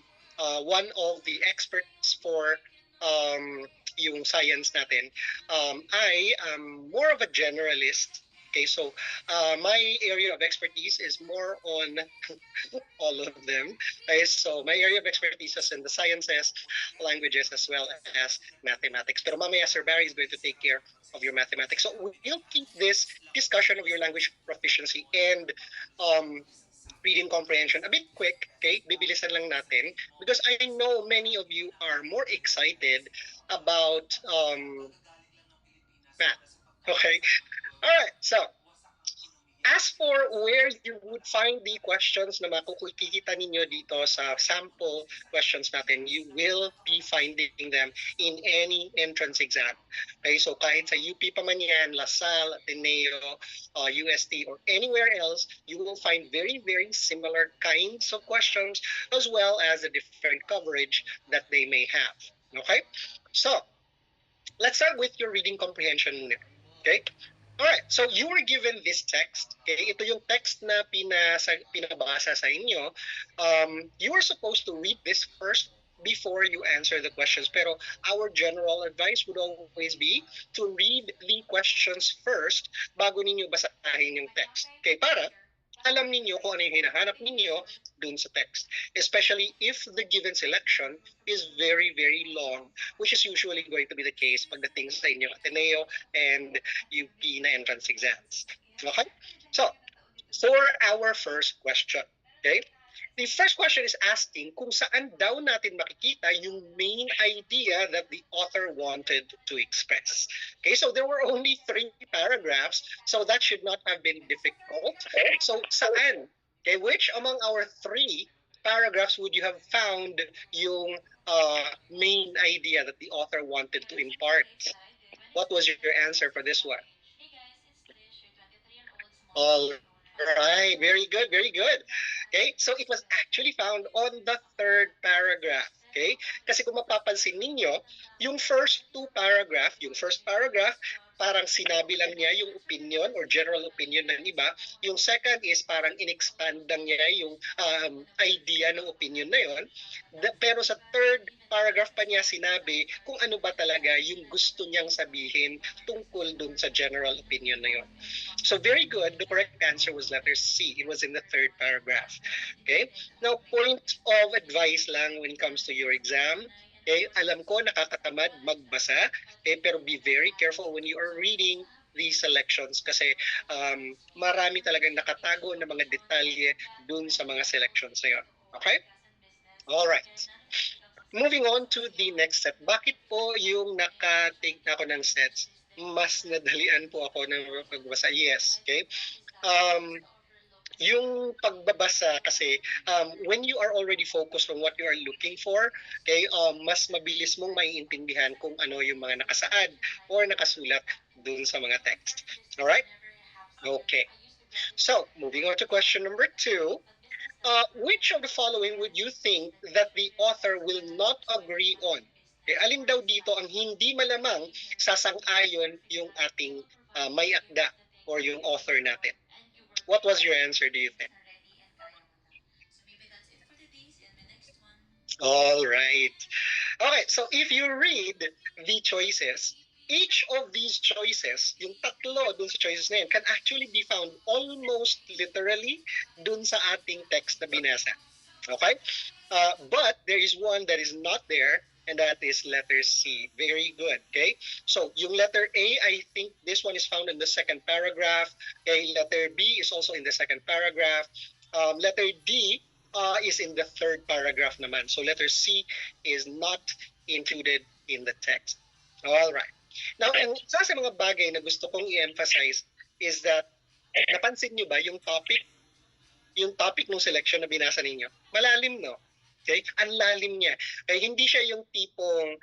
one of the experts for yung science natin, I am more of a generalist. Okay, so my area of expertise is more on all of them. Okay, so my area of expertise is in the sciences, languages, as well as mathematics. Pero mamaya, Sir Barry is going to take care of your mathematics. So we'll keep this discussion of your language proficiency and reading comprehension a bit quick, okay? Bibilisan lang natin because I know many of you are more excited about math, okay? All right, so as for where you would find the questions na makikita ninyo dito sa sample questions natin, you will be finding them in any entrance exam. Okay, so kahit sa UP pa man yan, LaSalle, Ateneo, UST, or anywhere else, you will find very, very similar kinds of questions as well as the different coverage that they may have. Okay, so let's start with your reading comprehension muna. Okay. Alright, so you were given this text. Okay, ito yung text na pinabasa sa inyo. You are supposed to read this first before you answer the questions. Pero our general advice would always be to read the questions first bago ninyo basahin yung text. Okay, para alam ninyo kung ano yung hinahanap ninyo dun sa text. Especially if the given selection is very, very long, which is usually going to be the case pagdating sa inyo Ateneo and UP na entrance exams. Okay? So, for our first question, okay? The first question is asking kung saan daw natin makikita yung main idea that the author wanted to express. Okay, so there were only 3 paragraphs, so that should not have been difficult. So saan? Okay, which among our 3 paragraphs would you have found yung main idea that the author wanted to impart? What was your answer for this one? All right, very good, very good. Okay, so it was actually found on the 3rd paragraph. Okay, kasi kung mapapansin ninyo, yung first 2 paragraph, yung first paragraph parang sinabi lang niya yung opinion or general opinion ng iba. Yung second is parang in-expand lang niya yung idea ng opinion na yon. Pero sa third paragraph pa niya sinabi kung ano ba talaga yung gusto niyang sabihin tungkol dun sa general opinion na yon. So very good. The correct answer was letter C. It was in the third paragraph. Okay? Now, point of advice lang when it comes to your exam. Okay? Alam ko nakakatamad magbasa, okay? Pero be very careful when you are reading these selections kasi marami talagang nakatago na mga detalye dun sa mga selections na yun. Okay? Alright. Moving on to the next set. Bakit po yung naka-take na ako ng sets, mas nadalian po ako ng pagbasa? Yes, okay? Yung pagbabasa kasi, when you are already focused on what you are looking for, okay, mas mabilis mong maiintindihan kung ano yung mga nakasaad or nakasulat dun sa mga text. Alright? Okay. So, moving on to question number 2. Which of the following would you think that the author will not agree on? Okay, alin daw dito ang hindi malamang sasang-ayon yung ating may akda or yung author natin? What was your answer, do you think? All right. Okay, so if you read the choices, each of these choices, yung tatlo dun sa choices na yun, can actually be found almost literally dun sa ating text na binasa. Okay? But there is one that is not there, and that is letter C. Very good. Okay? So, yung letter A, I think this one is found in the second paragraph. Okay? Letter B is also in the second paragraph. Letter D is in the third paragraph naman. So, letter C is not included in the text. All right. Now, ang isa sa mga bagay na gusto kong i-emphasize is that, napansin nyo ba yung topic ng selection na binasa ninyo? Malalim, no? Okay? Ang lalim niya. Kaya hindi siya yung tipong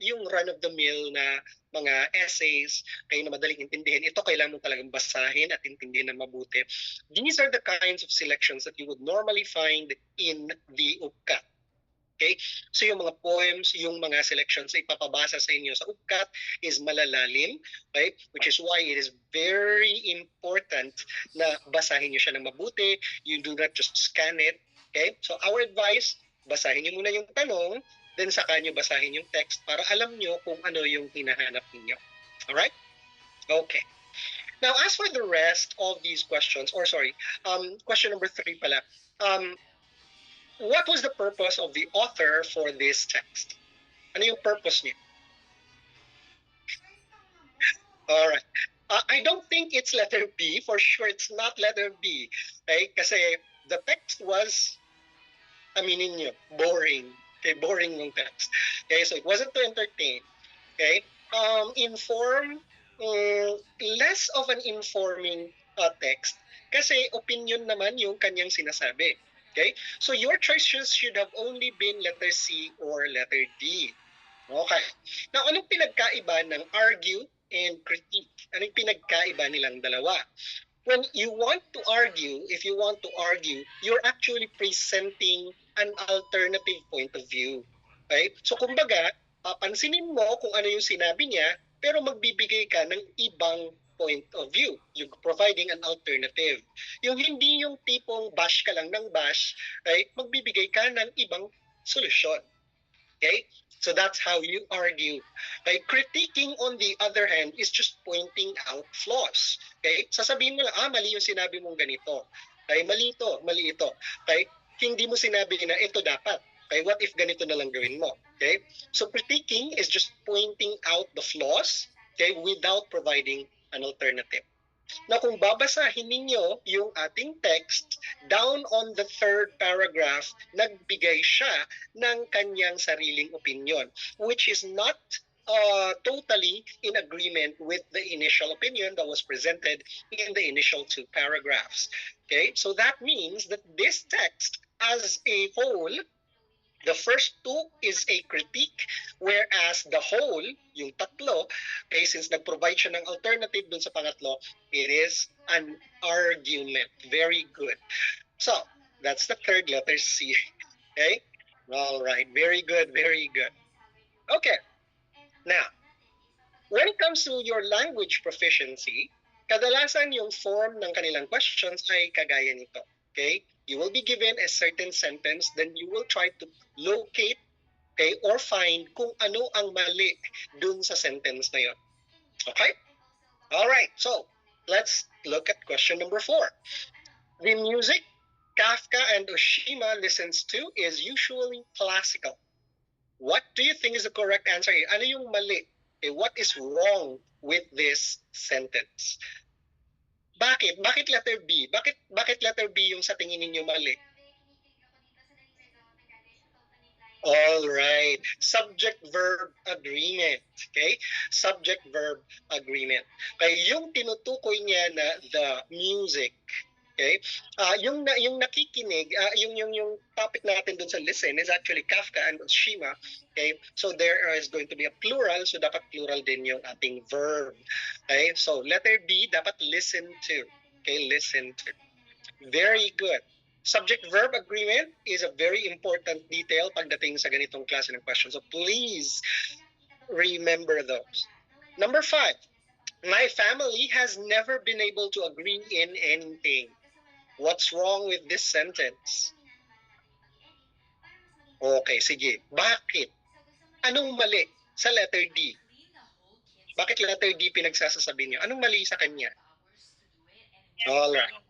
yung run-of-the-mill na mga essays kayo na madaling intindihin. Ito kailangan mo talagang basahin at intindihin na mabuti. These are the kinds of selections that you would normally find in the UPCAT. Okay? So yung mga poems, yung mga selections na ipapabasa sa inyo sa UPCAT is malalalim, okay? Which is why it is very important na basahin nyo siya ng mabuti. You do not just scan it. Okay? So our advice, basahin nyo muna yung tanong, then saka nyo basahin yung text para alam nyo kung ano yung hinahanap ninyo. Alright? Okay. Now, as for the rest of these questions, or sorry, question number 3 pala, what was the purpose of the author for this text? Ano yung purpose niya? Alright. I don't think it's letter B. For sure, it's not letter B. Okay? Kasi the text was, aminin nyo, boring. Okay? Boring yung text. Okay? So it wasn't to entertain. Okay? Inform, less of an informing text. Kasi opinion naman yung kanyang sinasabi. Okay? So your choices should have only been letter C or letter D. Okay. Now, anong pinagkaiba ng argue and critique? Anong pinagkaiba nilang dalawa? When you want to argue, if you want to argue, you're actually presenting an alternative point of view. Okay? So, kumbaga, papansinin mo kung ano yung sinabi niya, pero magbibigay ka ng ibang point of view. You're providing an alternative. Yung hindi yung tipong bash ka lang ng bash, right? Magbibigay ka ng ibang solusyon. Okay? So that's how you argue. Okay? Critiquing, on the other hand, is just pointing out flaws. Okay? Sasabihin mo lang, mali yung sinabi mong ganito. Okay? Mali ito, mali ito. Okay? Hindi mo sinabi na ito dapat. Okay? What if ganito na lang gawin mo? Okay? So critiquing is just pointing out the flaws, okay, without providing an alternative. Now, kung babasahin ninyo yung ating text, down on the third paragraph, nagbigay siya ng kanyang sariling opinion, which is not totally in agreement with the initial opinion that was presented in the initial 2 paragraphs. Okay, so that means that this text as a whole, the first 2 is a critique, whereas the whole, yung tatlo, okay, since nag-provide siya ng alternative dun sa pangatlo, it is an argument. Very good. So, that's the third letter C. Okay? All right. Very good, very good. Okay. Now, When it comes to your language proficiency, kadalasan yung form ng kanilang questions ay kagaya nito. Okay? You will be given a certain sentence, then you will try to locate, okay, or find kung ano ang mali dun sa sentence na yun. Okay? All right. So, let's look at question number 4. The music Kafka and Oshima listens to is usually classical. What do you think is the correct answer here? Ano yung mali? Okay, what is wrong with this sentence? Bakit? Bakit letter B? Bakit letter B yung sa tingin ninyo mali? All right. Subject-verb agreement. Okay? Subject-verb agreement. Okay, yung tinutukoy niya na the music. Okay? Yung nakikinig, yung topic natin dun sa listen is actually Kafka and Oshima. Okay? So there is going to be a plural, so dapat plural din yung ating verb. Okay? So letter B dapat listen to. Okay? Listen to. Very good. Subject-verb agreement is a very important detail pagdating sa ganitong klase ng question. So please remember those. Number 5, my family has never been able to agree in anything. What's wrong with this sentence? Okay, sige. Bakit? Anong mali sa letter D? Bakit letter D pinagsasasabi niyo? Anong mali sa kanya? Alright.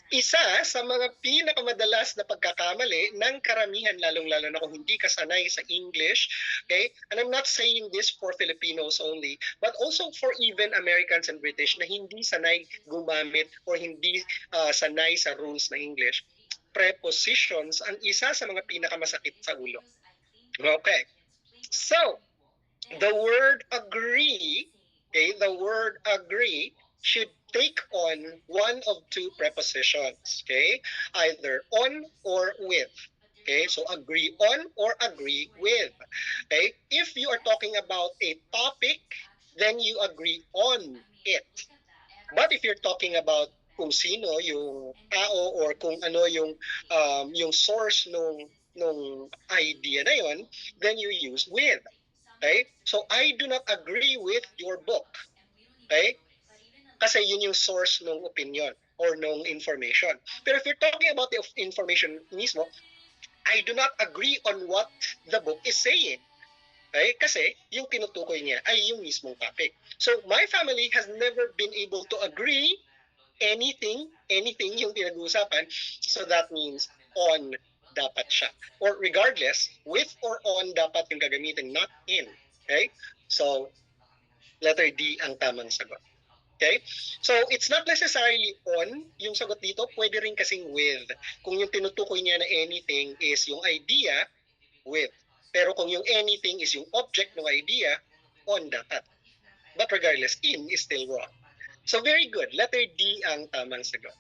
Isa sa mga pinakamadalas na pagkakamali ng karamihan, lalong-lalo na kung hindi kasanay sa English, okay? And I'm not saying this for Filipinos only, but also for even Americans and British na hindi sanay gumamit or hindi sanay sa rules ng English. Prepositions ang isa sa mga pinakamasakit sa ulo. Okay. So, the word agree, okay, the word agree should take on one of two prepositions, okay? Either on or with. Okay, so agree on or agree with. Okay, if you are talking about a topic, then you agree on it. But if you're talking about kung sino yung tao or kung ano yung source nung idea na yon, then you use with. Okay? So I do not agree with your book. Okay? Kasi yun yung source ng opinion or ng information. Pero if you're talking about the information mismo, I do not agree on what the book is saying. Okay? Kasi yung tinutukoy niya ay yung mismong topic. So my family has never been able to agree anything yung pinag-uusapan. So that means on dapat siya. Or regardless, with or on dapat yung gagamitin, not in. Okay? So letter D ang tamang sagot. Okay? So, it's not necessarily on yung sagot dito. Pwede rin kasing with. Kung yung tinutukoy niya na anything is yung idea, with. Pero kung yung anything is yung object ng idea, on dapat. But regardless, in is still wrong. So, very good. Letter D ang tamang sagot.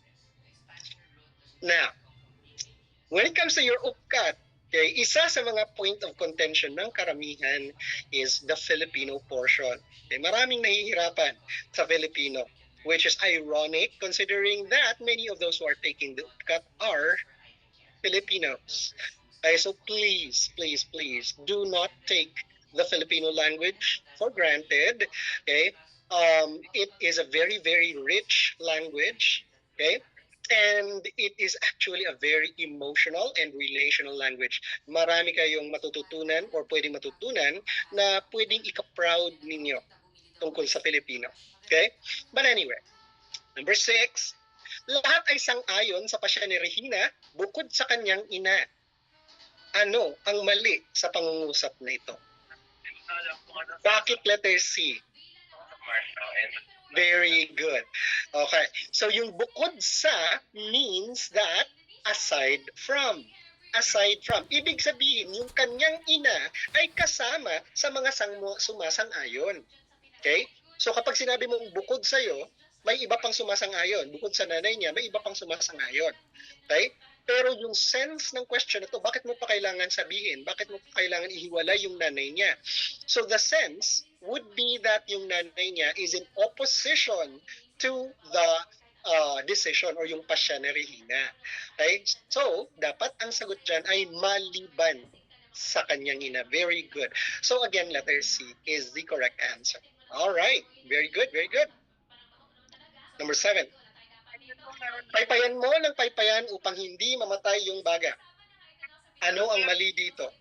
Now, when it comes to your upkat, okay, isa sa mga point of contention ng karamihan is the Filipino portion. Okay, maraming nahihirapan sa Filipino, which is ironic considering that many of those who are taking the upkat are Filipinos. Okay, so please, please, please do not take the Filipino language for granted. Okay, it is a very, very rich language. Okay, and it is actually a very emotional and relational language. Marami kayong matututunan or pwedeng matutunan na pwedeng ika-proud ninyo tungkol sa Filipino. Okay? But anyway, number 6, lahat ay sang-ayon sa pasya ni Regina bukod sa kanyang ina. Ano ang mali sa pangungusap na ito? Bakit letter C? Very good. Okay. So yung bukod sa means that aside from. Aside from. Ibig sabihin, yung kanyang ina ay kasama sa mga sumasang-ayon. Okay? So kapag sinabi mong bukod sa'yo, may iba pang sumasang-ayon. Bukod sa nanay niya, may iba pang sumasang-ayon. Okay? Pero yung sense ng question na to, bakit mo pa kailangan sabihin? Bakit mo pa kailangan ihiwalay yung nanay niya? So the sense would be that yung nanay niya is in opposition to the decision or yung pasya ni Regina. Okay? So, dapat ang sagot dyan ay maliban sa kanyang ina. Very good. So again, letter C is the correct answer. All right. Very good, very good. Number 7. Paypayan mo ng paypayan upang hindi mamatay yung baga. Ano ang mali dito?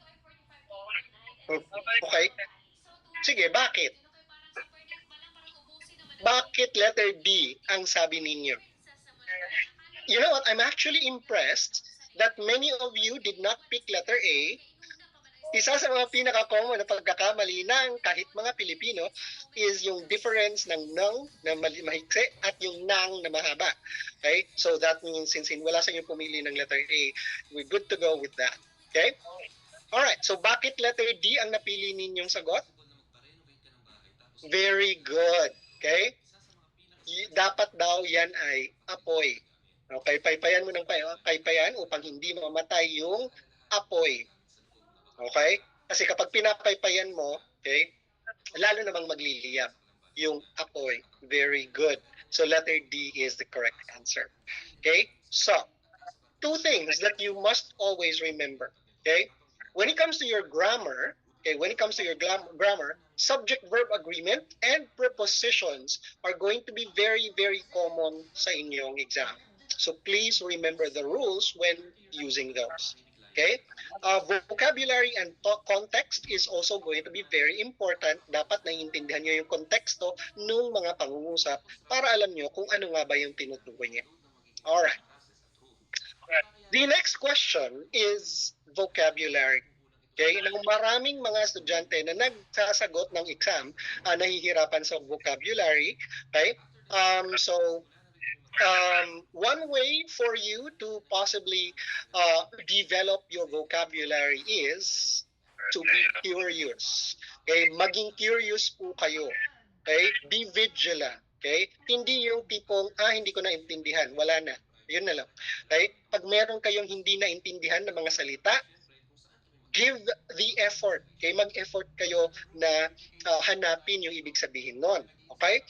Okay. Sige, bakit? Bakit letter B ang sabi ninyo? You know what? I'm actually impressed that many of you did not pick letter A. Isa sa mga pinaka-common na pagkakamali ng kahit mga Pilipino is yung difference ng nang na mahiksi at yung nang na mahaba. Okay? So that means since wala sa inyo pumili ng letter A, we're good to go with that. Okay? Alright, so bakit letter D ang napili ninyong sagot? Very good. Okay? Dapat daw yan ay apoy. Okay, paypayan mo ng paypayan upang hindi mamatay yung apoy. Okay? Kasi kapag pinapaypayan mo, okay, lalo namang magliliyab yung apoy. Very good. So letter D is the correct answer. Okay? So, 2 things that you must always remember. Okay? When it comes to your grammar, subject-verb agreement and prepositions are going to be very, very common sa inyong exam. So please remember the rules when using those. Okay? Vocabulary and context is also going to be very important. Dapat naiintindihan nyo yung konteksto ng mga pangungusap para alam nyo kung ano nga ba yung tinutukoy niya. Alright. The next question is vocabulary. Okay? Nang maraming mga estudyante na nagsasagot ng exam, nahihirapan sa vocabulary. Okay? One way for you to possibly develop your vocabulary is to be curious. Okay? Maging curious po kayo. Okay? Be vigilant. Okay? Hindi yung tipong, hindi ko naintindihan. Wala na. Yun na lang. Okay? Pag meron kayong hindi naintindihan ng mga salita, give the effort. Okay? Mag-effort kayo na hanapin yung ibig sabihin nun. Okay?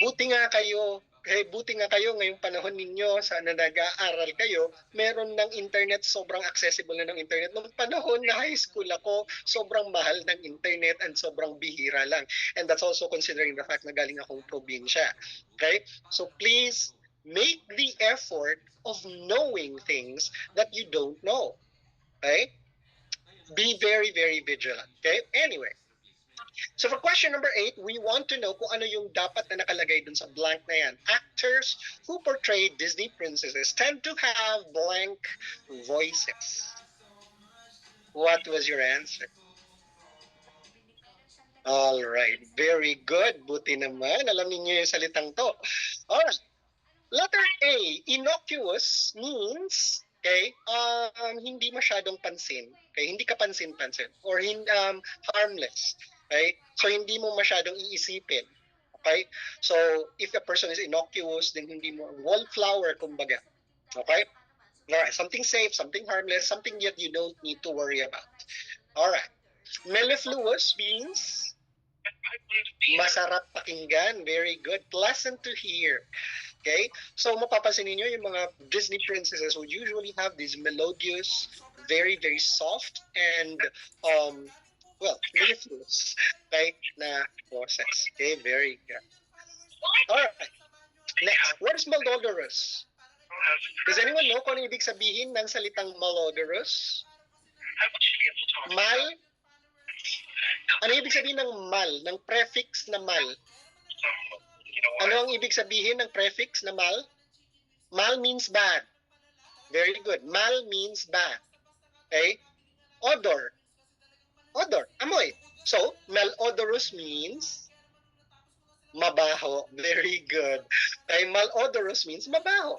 Buti nga kayo ngayong panahon ninyo sa na nag-aaral kayo, meron ng internet, sobrang accessible na ng internet. Noong panahon na high school ako, sobrang mahal ng internet and sobrang bihira lang. And that's also considering the fact na galing akong probinsya. Okay? So please, make the effort of knowing things that you don't know. Okay? Be very, very vigilant. Okay? Anyway. So for question number 8, we want to know kung ano yung dapat na nakalagay dun sa blank na yan. Actors who portray Disney princesses tend to have blank voices. What was your answer? All right, very good. Buti naman, alam niyo yung salitang to. Alright, letter A, innocuous means, okay, hindi masyadong pansin. Okay, hindi ka pansin-pansin. Or harmless. Okay? So, hindi mo masyadong iisipin. Okay? So, if a person is innocuous, then hindi mo, wallflower, kumbaga. Okay? Alright, something safe, something harmless, something that you don't need to worry about. Alright. Mellifluous means masarap pakinggan. Very good. Pleasant to hear. Okay? So, mapapansin niyo yung mga Disney princesses would usually have these melodious, very, very soft, and mellifluous type na boses. Okay, very good. Alright. Next, what is malodorous? Does anyone know kung ano ibig sabihin ng salitang malodorous? Mal? Ano ibig sabihin ng mal? Ng prefix na mal? Ano ang ibig sabihin ng prefix na mal? Mal means bad. Very good. Mal means bad. Okay? Odor. Odor, amoy. So, malodorous means mabaho. Very good. Okay, malodorous means mabaho.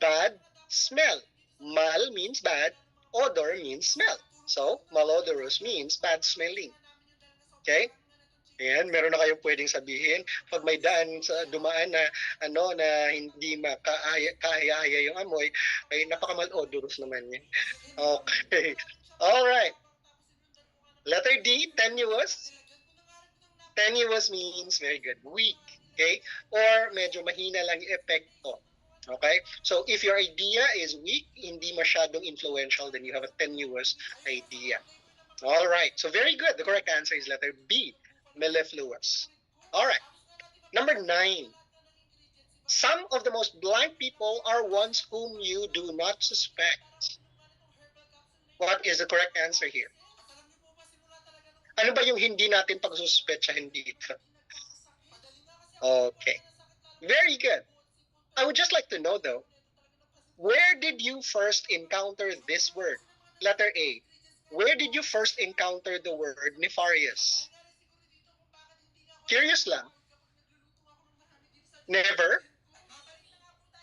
Bad smell. Mal means bad. Odor means smell. So, malodorous means bad smelling. Okay? Ayan, meron na kayong pwedeng sabihin pag may dumaan na na hindi makaaya yung amoy, ay napaka-malodorous naman yan. Okay. All right. Letter D, tenuous. Tenuous means very good, weak, okay? Or medyo mahina lang yung epekto. Okay? So if your idea is weak, hindi masyadong influential, then you have a tenuous idea. All right. So very good. The correct answer is letter B. mellifluous. All right. Number 9. Some of the most blank people are ones whom you do not suspect. What is the correct answer here? Ano ba yung hindi natin pagsuspetsahin dito? Okay. Very good. I would just like to know though, where did you first encounter this word? Letter A. Where did you first encounter the word nefarious? Curious lang. Never?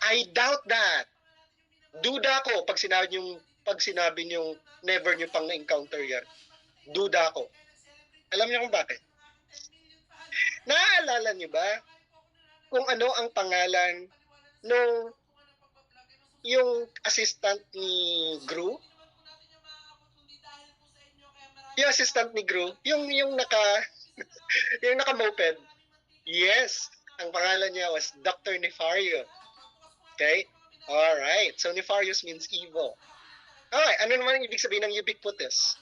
I doubt that. Duda ko pag sinabi niyong never niyo pang na-encounter yan. Duda ko. Alam niyo kung bakit? Naaalala niyo ba kung ano ang pangalan nung yung assistant ni Gru? Yung assistant ni Gru, yung naka-moped. Yes, ang pangalan niya was Dr. Nefario. Okay? Alright, so nefarious means evil. Okay, ano naman ang ibig sabihin ng ubiquitous?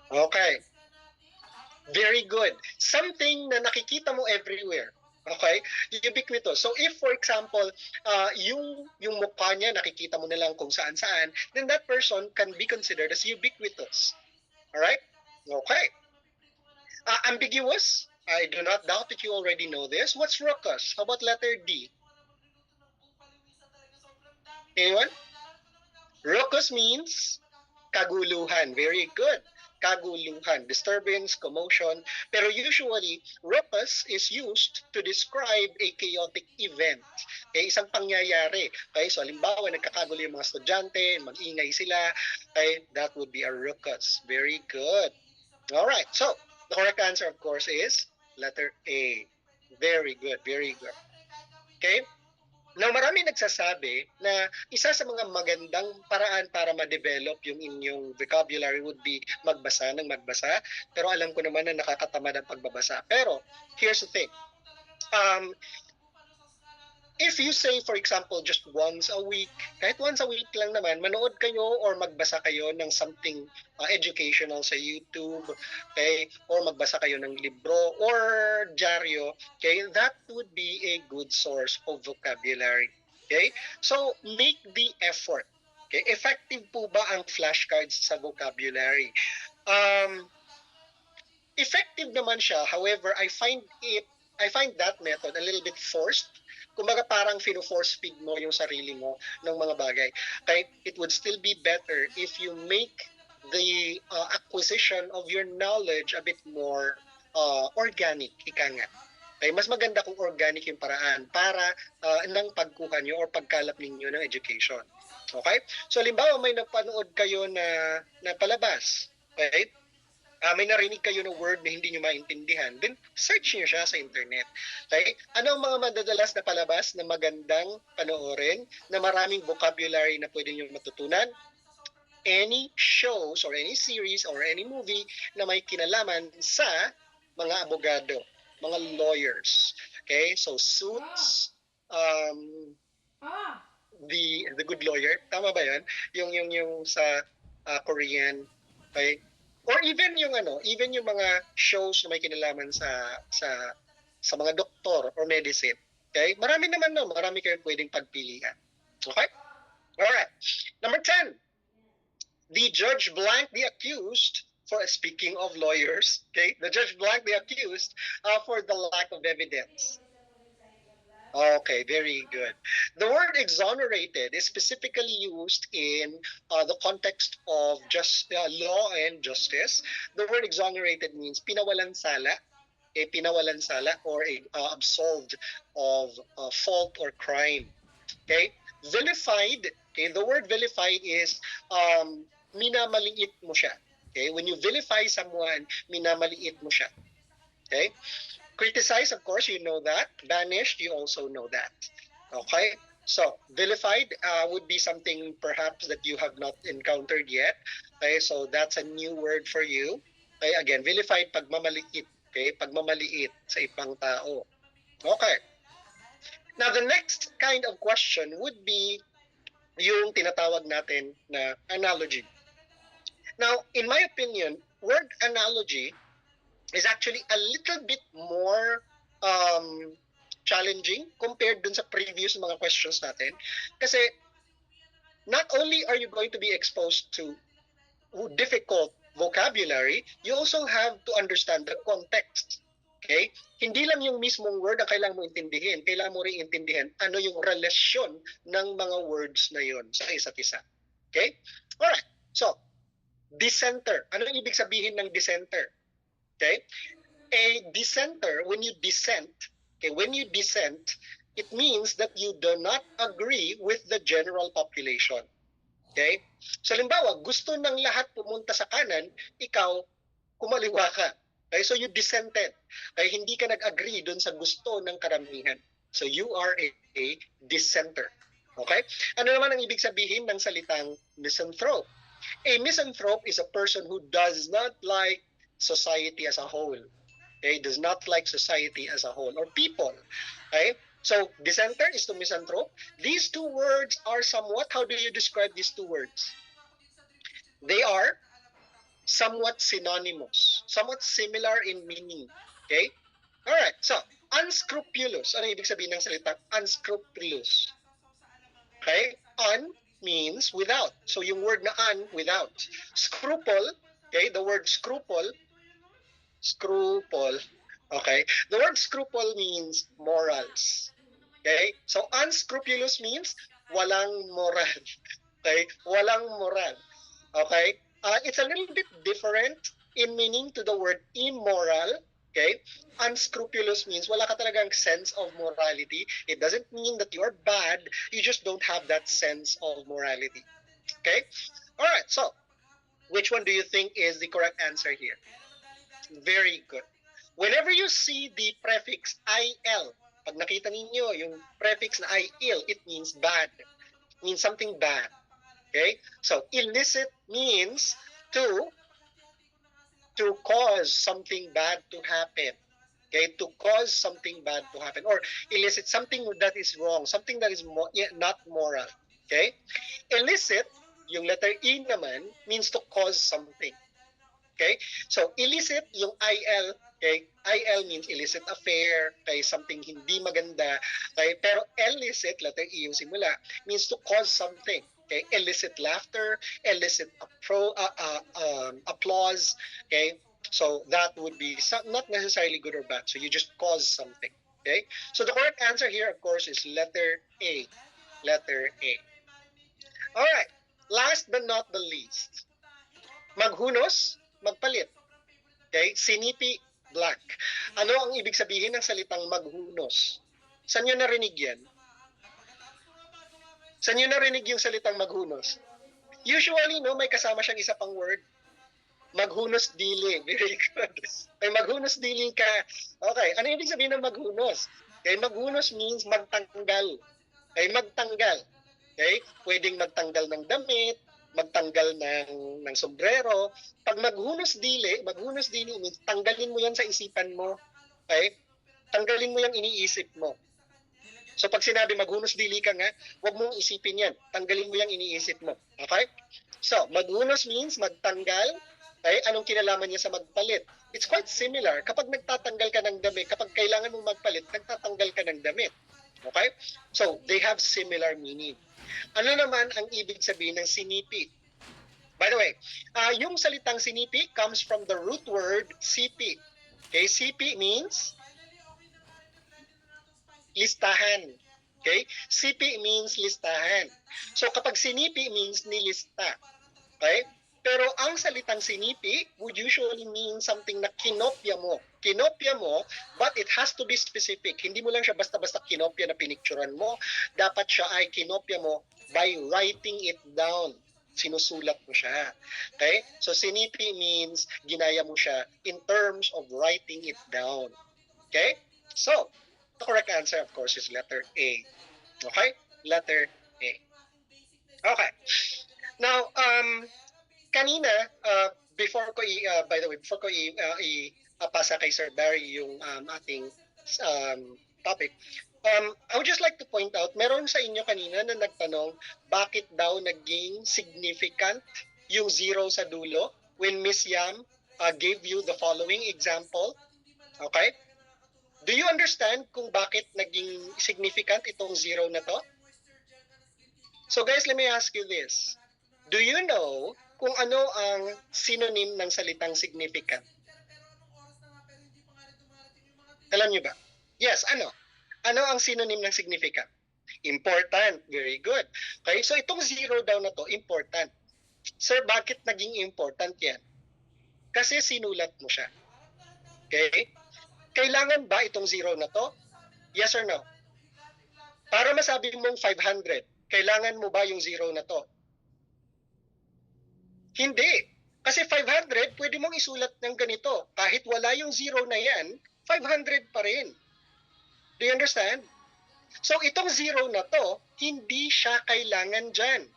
Okay. Very good. Something na nakikita mo everywhere. Okay? Ubiquitous. So if for example, yung mukha niya nakikita mo na lang kung saan-saan, then that person can be considered as ubiquitous. Alright? Okay. Ambiguous? I do not doubt that you already know this. What's raucous? How about letter D? Anyone? Raucous means kaguluhan. Very good. Kaguluhan, disturbance, commotion. Pero usually, raucous is used to describe a chaotic event. Okay, isang pangyayari. Okay, so halimbawa, nagkakagulo yung mga estudyante, mag-ingay sila. Okay, that would be a raucous. Very good. Alright, so the correct answer, of course, is letter A. Very good, very good. Okay? Now, marami nagsasabi na isa sa mga magandang paraan para ma-develop yung inyong vocabulary would be magbasa ng magbasa. Pero alam ko naman na nakakatamad ang pagbabasa. Pero, here's the thing. If you say, for example, just once a week, kahit once a week lang naman, manood kayo or magbasa kayo ng something educational sa YouTube, okay? Or magbasa kayo ng libro or dyaryo, okay? That would be a good source of vocabulary, okay? So, make the effort. Okay? Effective po ba ang flashcards sa vocabulary? Effective naman siya. However, I find that method a little bit forced. Kumbaga parang fino-force feed mo yung sarili mo ng mga bagay. Okay? It would still be better if you make the acquisition of your knowledge a bit more organic, ika nga. Okay? Mas maganda kung organic yung paraan para ng pagkuha nyo or pagkalap ninyo ng education. Okay? So, halimbawa may napanood kayo na palabas. Okay? May narinig kayo ng word na hindi nyo maintindihan, then search nyo siya sa internet. Okay? Ano ang mga madadalas na palabas na magandang panoorin, na maraming vocabulary na pwede nyo matutunan? Any shows or any series or any movie na may kinalaman sa mga abogado, mga lawyers. Okay? So, Suits, The Good Lawyer, tama ba yan? Yung sa Korean, okay? Or even yung mga shows na may kinalaman sa mga doktor or medicine. Okay? Marami naman marami kayong pwedeng pagpilian. Okay? All right. Number 10. The judge blanked the accused for speaking of lawyers. Okay? The judge blanked the accused for the lack of evidence. Okay, very good. The word exonerated is specifically used in the context of law and justice. The word exonerated means pinawalan sala, pinawalan sala or absolved of fault or crime. Okay? Vilified, okay, the word vilified is minamaliit mo siya. Okay? When you vilify someone, minamaliit mo siya. Okay? Criticize, of course, you know that. Banished, you also know that. Okay? So, vilified would be something perhaps that you have not encountered yet. Okay? So, that's a new word for you. Okay? Again, vilified, pagmamaliit. Okay? Pagmamaliit sa ibang tao. Okay. Now, the next kind of question would be yung tinatawag natin na analogy. Now, in my opinion, word analogy is actually a little bit more challenging compared dun sa previous mga questions natin. Kasi not only are you going to be exposed to difficult vocabulary, you also have to understand the context. Okay? Hindi lang yung mismong word ang kailangan mo intindihin. Kailangan mo rin intindihin ano yung relasyon ng mga words na yon sa isa't isa. Okay? Alright. So, dissenter. Ano yung ibig sabihin ng dissenter? Okay? A dissenter, when you dissent, it means that you do not agree with the general population. Okay? So, halimbawa, gusto ng lahat pumunta sa kanan, ikaw, kumaliwa ka. Okay? So, you dissented. Okay? Hindi ka nag-agree dun sa gusto ng karamihan. So, you are a dissenter. Okay? Ano naman ang ibig sabihin ng salitang misanthrope? A misanthrope is a person who does not like society as a whole. Okay? Does not like society as a whole or people. Okay? So, dissenter is to misanthrope. These two words are somewhat, how do you describe these two words? They are somewhat synonymous, somewhat similar in meaning. Okay? Alright, so, unscrupulous. Ano ibig sabihin ng salita? Unscrupulous. Okay? Un means without. So, yung word na without. Scruple, okay, the word scruple, okay, the word scruple means morals. Okay? So, unscrupulous means walang moral. Okay? Walang moral. Okay? It's a little bit different in meaning to the word immoral. Okay? Unscrupulous means wala ka talagang sense of morality. It doesn't mean that you are bad. You just don't have that sense of morality. Okay? Alright, so, which one do you think is the correct answer here? Very good. Whenever you see the prefix IL, pag nakita ninyo yung prefix na IL, it means bad. It means something bad. Okay? So, illicit means to cause something bad to happen. Okay? To cause something bad to happen. Or illicit, something that is wrong. Something that is not moral. Okay? Illicit, yung letter E naman, means to cause something. Okay? So, illicit, yung IL, okay? IL means illicit affair, okay? Something hindi maganda. Okay? Pero illicit, letter E yung simula, means to cause something. Okay? Illicit laughter, illicit applause. Okay? So, that would be not necessarily good or bad. So, you just cause something. Okay? So, the correct answer here, of course, is letter A. Letter A. Alright. Last but not the least. Maghunos, magpalit. Okay? Sinipi, blank. Ano ang ibig sabihin ng salitang maghunos? Saan nyo narinig yan? Saan nyo narinig yung salitang maghunos? Usually, no, may kasama siyang isa pang word. Maghunos dili. Very good. May maghunos dili ka. Okay, ano ibig sabihin ng maghunos? Okay, maghunos means magtanggal. Okay, magtanggal. Okay? Pwedeng magtanggal ng damit, magtanggal ng sombrero. Pag maghunos dili means tanggalin mo yan sa isipan mo. Okay? Tanggalin mo yung iniisip mo. So pag sinabi maghunos dili ka nga, huwag mong isipin yan. Tanggalin mo yung iniisip mo. Okay? So, maghunos means magtanggal. Okay? Anong kinalaman niya sa magpalit? It's quite similar. Kapag nagtatanggal ka ng damit, kapag kailangan mong magpalit, nagtatanggal ka ng damit. Okay? So, they have similar meaning. Ano naman ang ibig sabihin ng sinipi? By the way, yung salitang sinipi comes from the root word sipi. Okay, sipi means listahan. Okay? Sipi means listahan. So kapag sinipi means nilista. Okay? Pero ang salitang sinipi would usually mean something na kinopya mo. Kinopya mo, but it has to be specific. Hindi mo lang siya basta-basta kinopya na pinicturan mo. Dapat siya ay kinopya mo by writing it down. Sinusulat mo siya. Okay? So, sinipi means ginaya mo siya in terms of writing it down. Okay? So, the correct answer, of course, is letter A. Okay? Letter A. Okay. Now, kanina, before ko ipasa kay Sir Barry yung ating topic, I would just like to point out, meron sa inyo kanina na nagtanong, bakit daw naging significant yung zero sa dulo when Miss Yam gave you the following example. Okay? Do you understand kung bakit naging significant itong 0 na to? So guys, let me ask you this. Do you know kung ano ang synonym ng salitang significant? Alam niyo ba? Yes, ano? Ano ang synonym ng significant? Important. Very good. Okay, so itong 0 daw na to, important. Sir, bakit naging important yan? Kasi sinulat mo siya. Okay? Kailangan ba itong 0 na to? Yes or no? Para masabi mong 500, kailangan mo ba yung 0 na to? Hindi. Kasi 500, pwede mong isulat ng ganito. Kahit wala yung 0 na yan, 500 pa rin. Do you understand? So itong 0 na to, hindi siya kailangan dyan.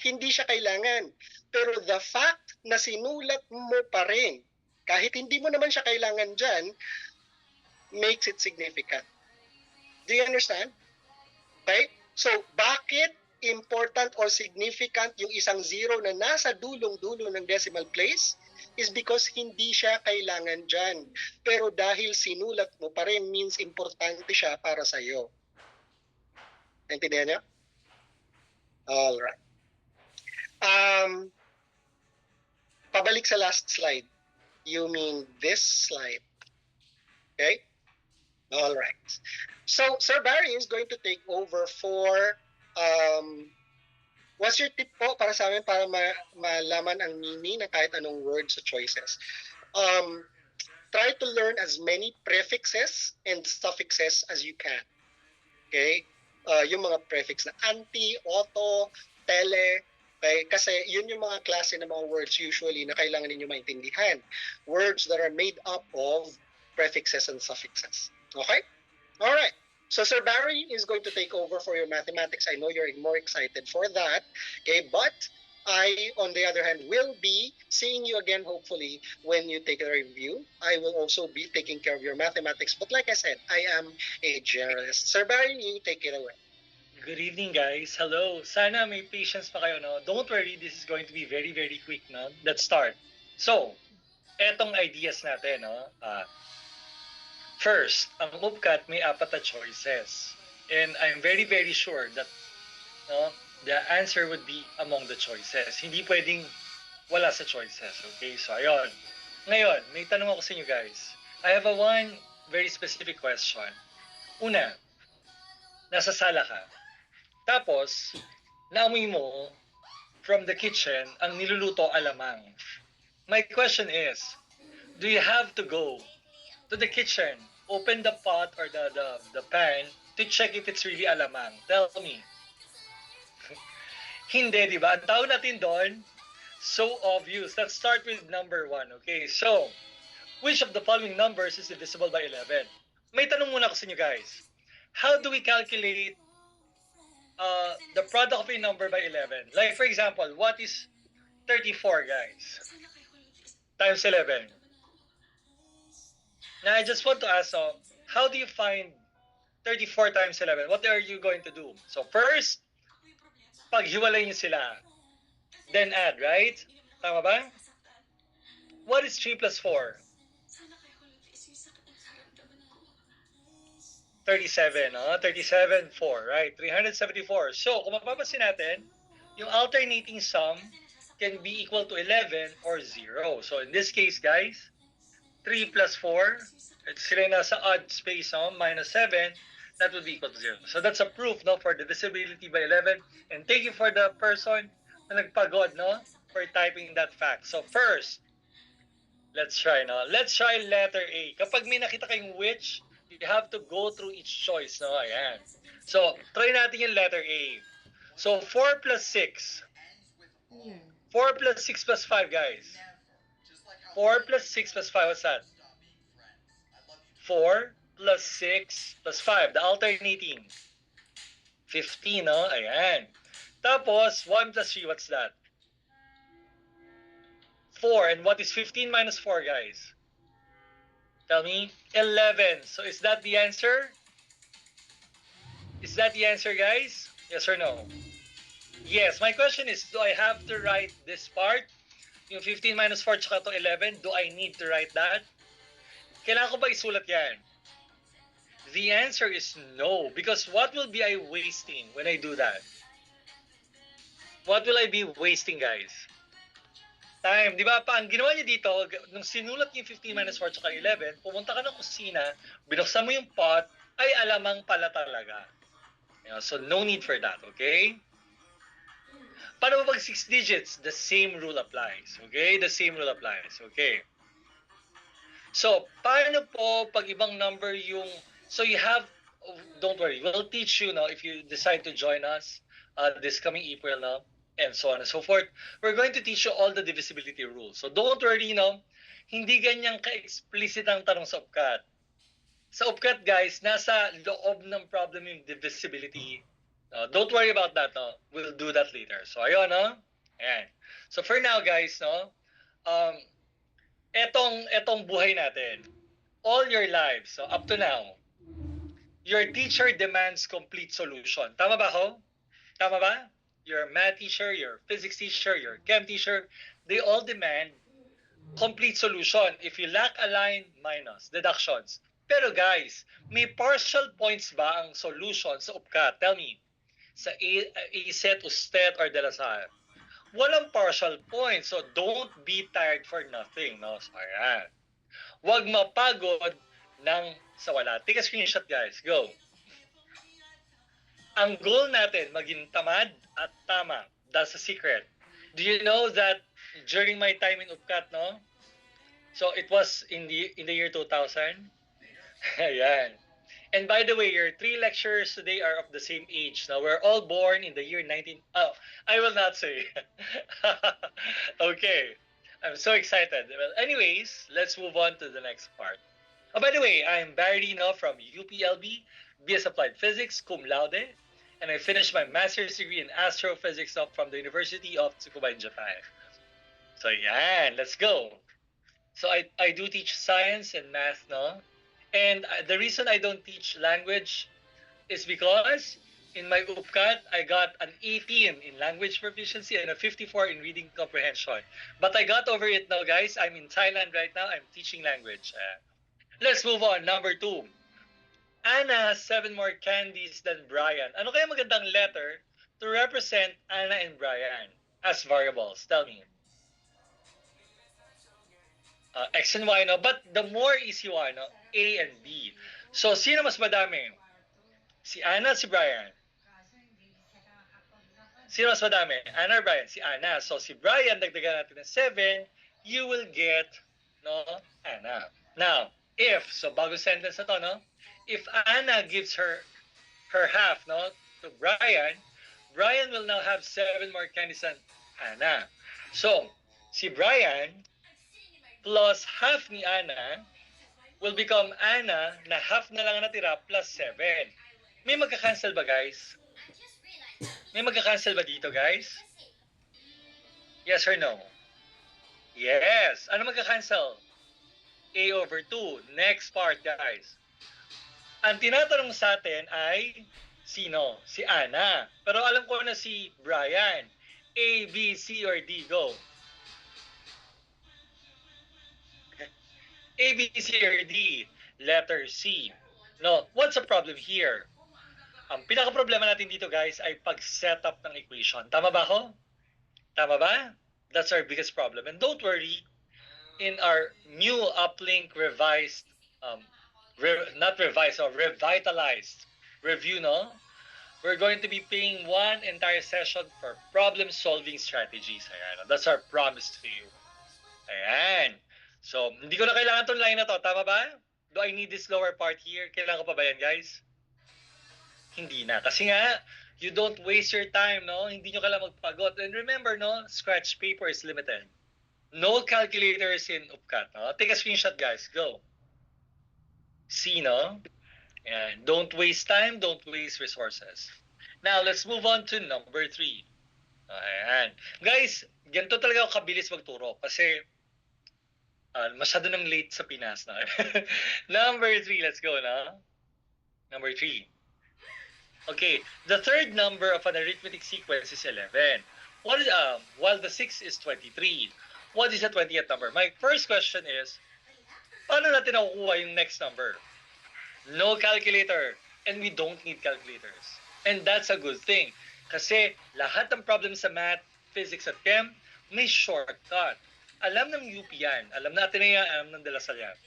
Hindi siya kailangan. Pero the fact na sinulat mo pa rin, kahit hindi mo naman siya kailangan dyan, makes it significant. Do you understand? Okay? So bakit important or significant yung isang 0 na nasa dulong-dulo ng decimal place? Is because hindi siya kailangan dyan. Pero dahil sinulat mo pa rin, means importante siya para sa'yo. Naintindihan niyo? Alright. Pabalik sa last slide. You mean this slide. Okay? Alright. So, Sir Barry is going to take over for what's your tip po para sa amin para malaman ang meaning ng kahit anong word sa choices? Try to learn as many prefixes and suffixes as you can. Okay? Yung mga prefix na anti, auto, tele, okay? Kasi yun yung mga klase ng mga words usually na kailangan ninyo maintindihan. Words that are made up of prefixes and suffixes. Okay? Alright. So Sir Barry is going to take over for your mathematics. I know you're more excited for that. Okay, but I, on the other hand, will be seeing you again, hopefully, when you take a review. I will also be taking care of your mathematics. But like I said, I am a generalist. Sir Barry, you take it away. Good evening, guys. Hello. Sana may patience pa kayo, no? Don't worry, this is going to be very, very quick, no? Let's start. So, etong ideas natin, no? First, ang UPCAT may 4 na choices. And I'm very, very sure that no, the answer would be among the choices. Hindi pwedeng wala sa choices. Okay, so ayun. Ngayon, may tanong ako sa inyo, guys. I have one very specific question. Una, nasa sala ka. Tapos, naamoy mo from the kitchen ang niluluto alamang. My question is, do you have to go to the kitchen, open the pot or the pan to check if it's really alamang? Tell me. Hindi, di ba? Ang tawag natin doon, so obvious. Let's start with number 1, okay? So, which of the following numbers is divisible by 11? May tanong muna ako sa inyo, guys. How do we calculate the product of a number by 11? Like, for example, what is 34, guys? Times 11. Now, I just want to ask, how do you find 34 times 11? What are you going to do? So, first, paghiwalay nyo sila. Then add, right? Tama ba? What is 3 plus 4? 37, 37, 4, right? 374. So, kung mapapansin natin, yung alternating sum can be equal to 11 or 0. So, in this case, guys, 3 plus 4, sila yung nasa odd space, minus 7, that would be equal to 0. So that's a proof, for divisibility by 11. And thank you for the person na nagpagod, for typing that fact. So first, let's try, Let's try letter A. Kapag may nakita kayong which, you have to go through each choice, Ayan. So, try natin yung letter A. So, 4 plus 6. 4 plus 6 plus 5, guys. 4 plus 6 plus 5, what's that? 4 plus 6 plus 5, the alternating. 15, Ayan. Tapos, 1 plus 3, what's that? 4. And what is 15 minus 4, guys? Tell me. 11. So, is that the answer? Is that the answer, guys? Yes or no? Yes. My question is, do I have to write this part? Yung 15 minus 4 tsaka to 11, do I need to write that? Kailangan ko ba isulat yan? The answer is no, because what will be I wasting when I do that? What will I be wasting, guys? Time. Di ba? Pa, ang ginawa niyo dito, nung sinulat niyo yung 15 minus 4 tsaka 11, pumunta ka ng kusina, binuksan mo yung pot, ay alamang pala talaga. Yeah, so no need for that, okay? Paano pag 6 digits? The same rule applies. Okay? The same rule applies. Okay. So, paano po pag ibang number yung... So, you have... Don't worry. We'll teach you now if you decide to join us this coming April now, and so on and so forth. We're going to teach you all the divisibility rules. So, don't worry, hindi ganyang ka-explicit ang tanong sa UPCAT. Sa UPCAT, guys, nasa loob ng problem yung divisibility. Don't worry about that, no? We'll do that later. So, ayun, no? Ayan. So, for now, guys, no? Etong buhay natin. All your lives, so up to now, your teacher demands complete solution. Tama ba ho? Tama ba? Your math teacher, your physics teacher, your chem teacher, they all demand complete solution. If you lack a line, minus, deductions. Pero guys, may partial points ba ang solution sa UPCAT? Tell me. Sa ESET, USTET, or De La Salle. Walang partial points, so don't be tired for nothing, no? So, ayan. Huwag mapagod ng sa wala. Take a screenshot, guys. Go. Ang goal natin, maging tamad at tama. That's the secret. Do you know that during my time in UPCAT, no? So, it was in the year 2000. Ayan. And by the way, your 3 lecturers today are of the same age. Now, we're all born in the year 19... Oh, I will not say. Okay. I'm so excited. Well, anyways, let's move on to the next part. Oh, by the way, I'm Barry Dino from UPLB, BS Applied Physics, cum laude. And I finished my master's degree in astrophysics from the University of Tsukuba in Japan. So, yeah, let's go. So, I do teach science and math, no? And the reason I don't teach language is because in my UPCAT, I got an 18 in language proficiency and a 54 in reading comprehension. But I got over it now, guys. I'm in Thailand right now. I'm teaching language. Let's move on. Number 2. Anna has 7 more candies than Brian. Ano kaya magandang letter to represent Anna and Brian as variables? Tell me. X and Y, no? But the more easy one, no? A and B. So, sino mas madami? Si Anna, si Brian? Sino mas madami? Anna or Brian? Si Anna. So, si Brian, dagdagan natin ng 7, you will get, no, Anna. Now, if, so bago sentence na to, no? If Anna gives her half, no, to Brian, Brian will now have 7 more candies than Anna. So, si Brian plus half ni Anna will become Anna na half na lang natira plus 7. May magka-cancel ba, guys? May magka-cancel ba dito, guys? Yes or no? Yes. Ano magka-cancel? A over 2. Next part, guys. Ang tinatanong sa atin ay sino? Si Anna. Pero alam ko na si Brian. A, B, C, or D. Go. A, B, C, or D. Letter C. No, what's the problem here? Ang pinaka-problema natin dito, guys, ay pag-setup ng equation. Tama ba ho? Tama ba? That's our biggest problem. And don't worry, in our new uplink revised, revitalized review, no? We're going to be paying 1 entire session for problem-solving strategies. Ayan. That's our promise to you. Ayan. So, hindi ko na kailangan itong line na to. Tama ba? Do I need this lower part here? Kailangan ko pa ba yan, guys? Hindi na. Kasi nga, you don't waste your time, no? Hindi nyo kailangan magpagod. And remember, no? Scratch paper is limited. No calculators in UPCAT, no? Take a screenshot, guys. Go. See, no? And don't waste time, don't waste resources. Now, let's move on to number 3. Ayan. Guys, ganito talaga ako kabilis magturo. Kasi, masyado nang late sa Pinas na. Number 3, let's go na. Number 3. Okay, the third number of an arithmetic sequence is 11. While the 6 is 23. what is the 20th number? My first question is, paano natin nakukuha yung next number? No calculator. And we don't need calculators. And that's a good thing. Kasi lahat ng problems sa math, physics at chem, may shortcut. Alam ng UP yan. Alam natin na yan. Alam ng De La Salle yan.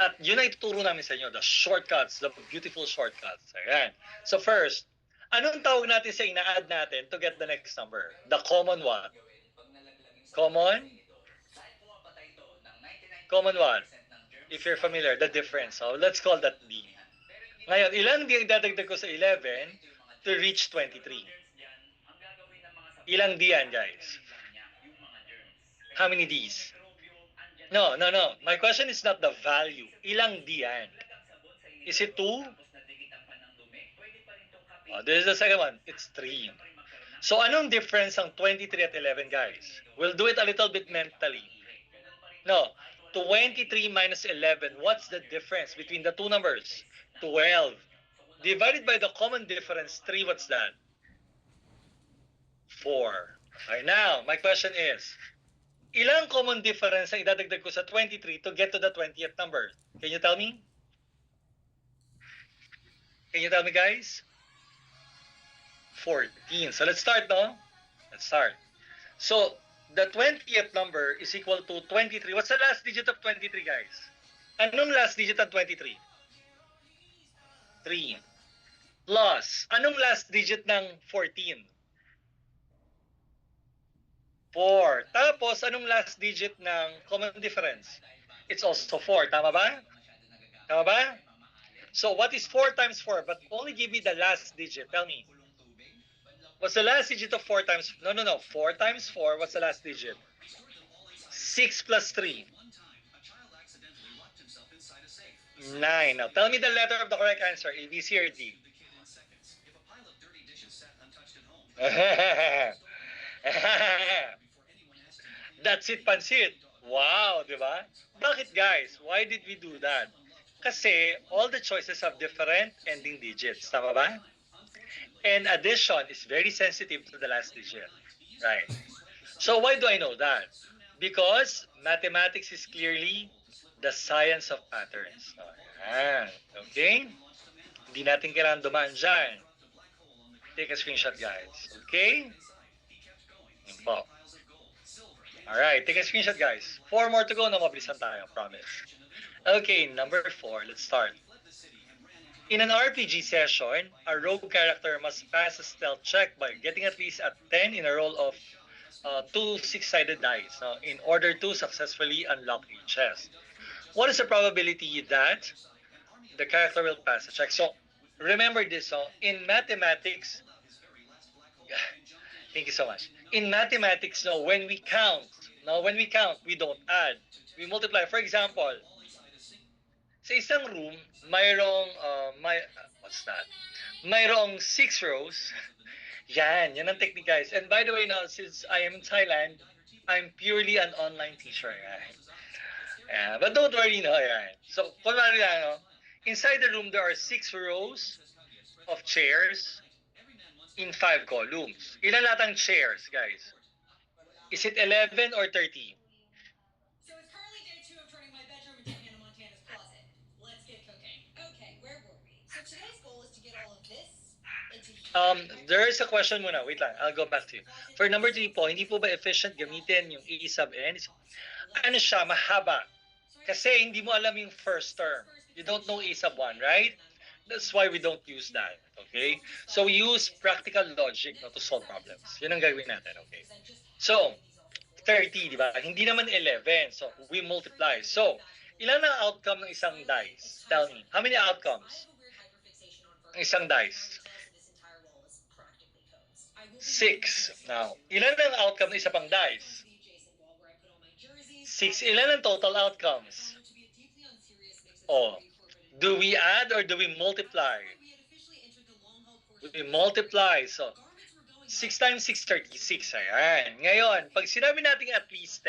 At yun ay ituturo namin sa inyo. The shortcuts. The beautiful shortcuts. Ayan. So first, anong tawag natin sa ina-add natin to get the next number? The common what? Common? Common what? If you're familiar, the difference. So let's call that D. Ngayon, ilang D ang dadagdag ko sa 11 to reach 23? Ilang D yan, guys? How many Ds? No. My question is not the value. Ilang D yan? Is it 2? Oh, this is the second one. It's 3. So, anong difference ang 23 at 11, guys? We'll do it a little bit mentally. No. 23 minus 11, what's the difference between the two numbers? 12. Divided by the common difference, 3, what's that? 4. Okay, now, my question is, ilang common difference ang idadagdag ko sa 23 to get to the 20th number? Can you tell me? Can you tell me, guys? 14. So, let's start, no? Let's start. So, the 20th number is equal to 23. What's the last digit of 23, guys? Anong last digit ng 23? 3. Plus, anong last digit ng 14? 4. Tapos, anong last digit ng common difference? It's also 4. Tama ba? Tama ba? So, what is 4 times 4? But only give me the last digit. Tell me. What's the last digit of 4 times? No. 4 times 4, what's the last digit? 6 plus 3. 9. Now, tell me the letter of the correct answer, A, B, C, or D. That's it, pansit. Wow, di ba? Bakit, guys? Why did we do that? Kasi all the choices have different ending digits. Tama ba? And addition is very sensitive to the last digit. Right. So why do I know that? Because mathematics is clearly the science of patterns. Okay? Hindi natin kailangan dumaan dyan. Take a screenshot, guys. Okay? Yun po. Alright, take a screenshot, guys. 4 more to go na mabilisan tayo, promise. Okay, number 4. Let's start. In an RPG session, a rogue character must pass a stealth check by getting at least a 10 in a roll of 2 6-sided dice in order to successfully unlock a chest. What is the probability that the character will pass a check? So, remember this. In mathematics, thank you so much. In mathematics, when we count, we don't add. We multiply. For example, sa isang room, what's that? Mayroong 6 rows. Yan ang technique, guys. And by the way, now, since I am in Thailand, I'm purely an online teacher. But don't worry, yan. So, kunwari lang, inside the room, there are 6 rows of chairs in 5 columns. Ilan lahat ang chairs, guys? Is it 11 or 30? So it's currently day 2 of turning my bedroom into Hannah Montana's closet. Let's get cooking. Okay, where were we? So today's goal is to get all of this into here. There is a question muna. Wait lang, I'll go back to you. For number 3 po, hindi po ba efficient gamitin yung A sub n? Ano siya, mahaba. Kasi hindi mo alam yung first term. You don't know A sub 1, right? That's why we don't use that, okay? So we use practical logic to solve problems. Yun ang gagawin natin, okay? So, 30, di ba? Hindi naman 11. So, we multiply. So, ilan ang outcome ng isang dice? Tell me. How many outcomes? Ng isang dice? 6. Now, ilan ang outcome ng isa pang dice? 6. Ilan ang total outcomes? Oh, do we add or do we multiply? We multiply. So, 6 times 6, 36. Ayan. Ngayon, pag sinabi natin at least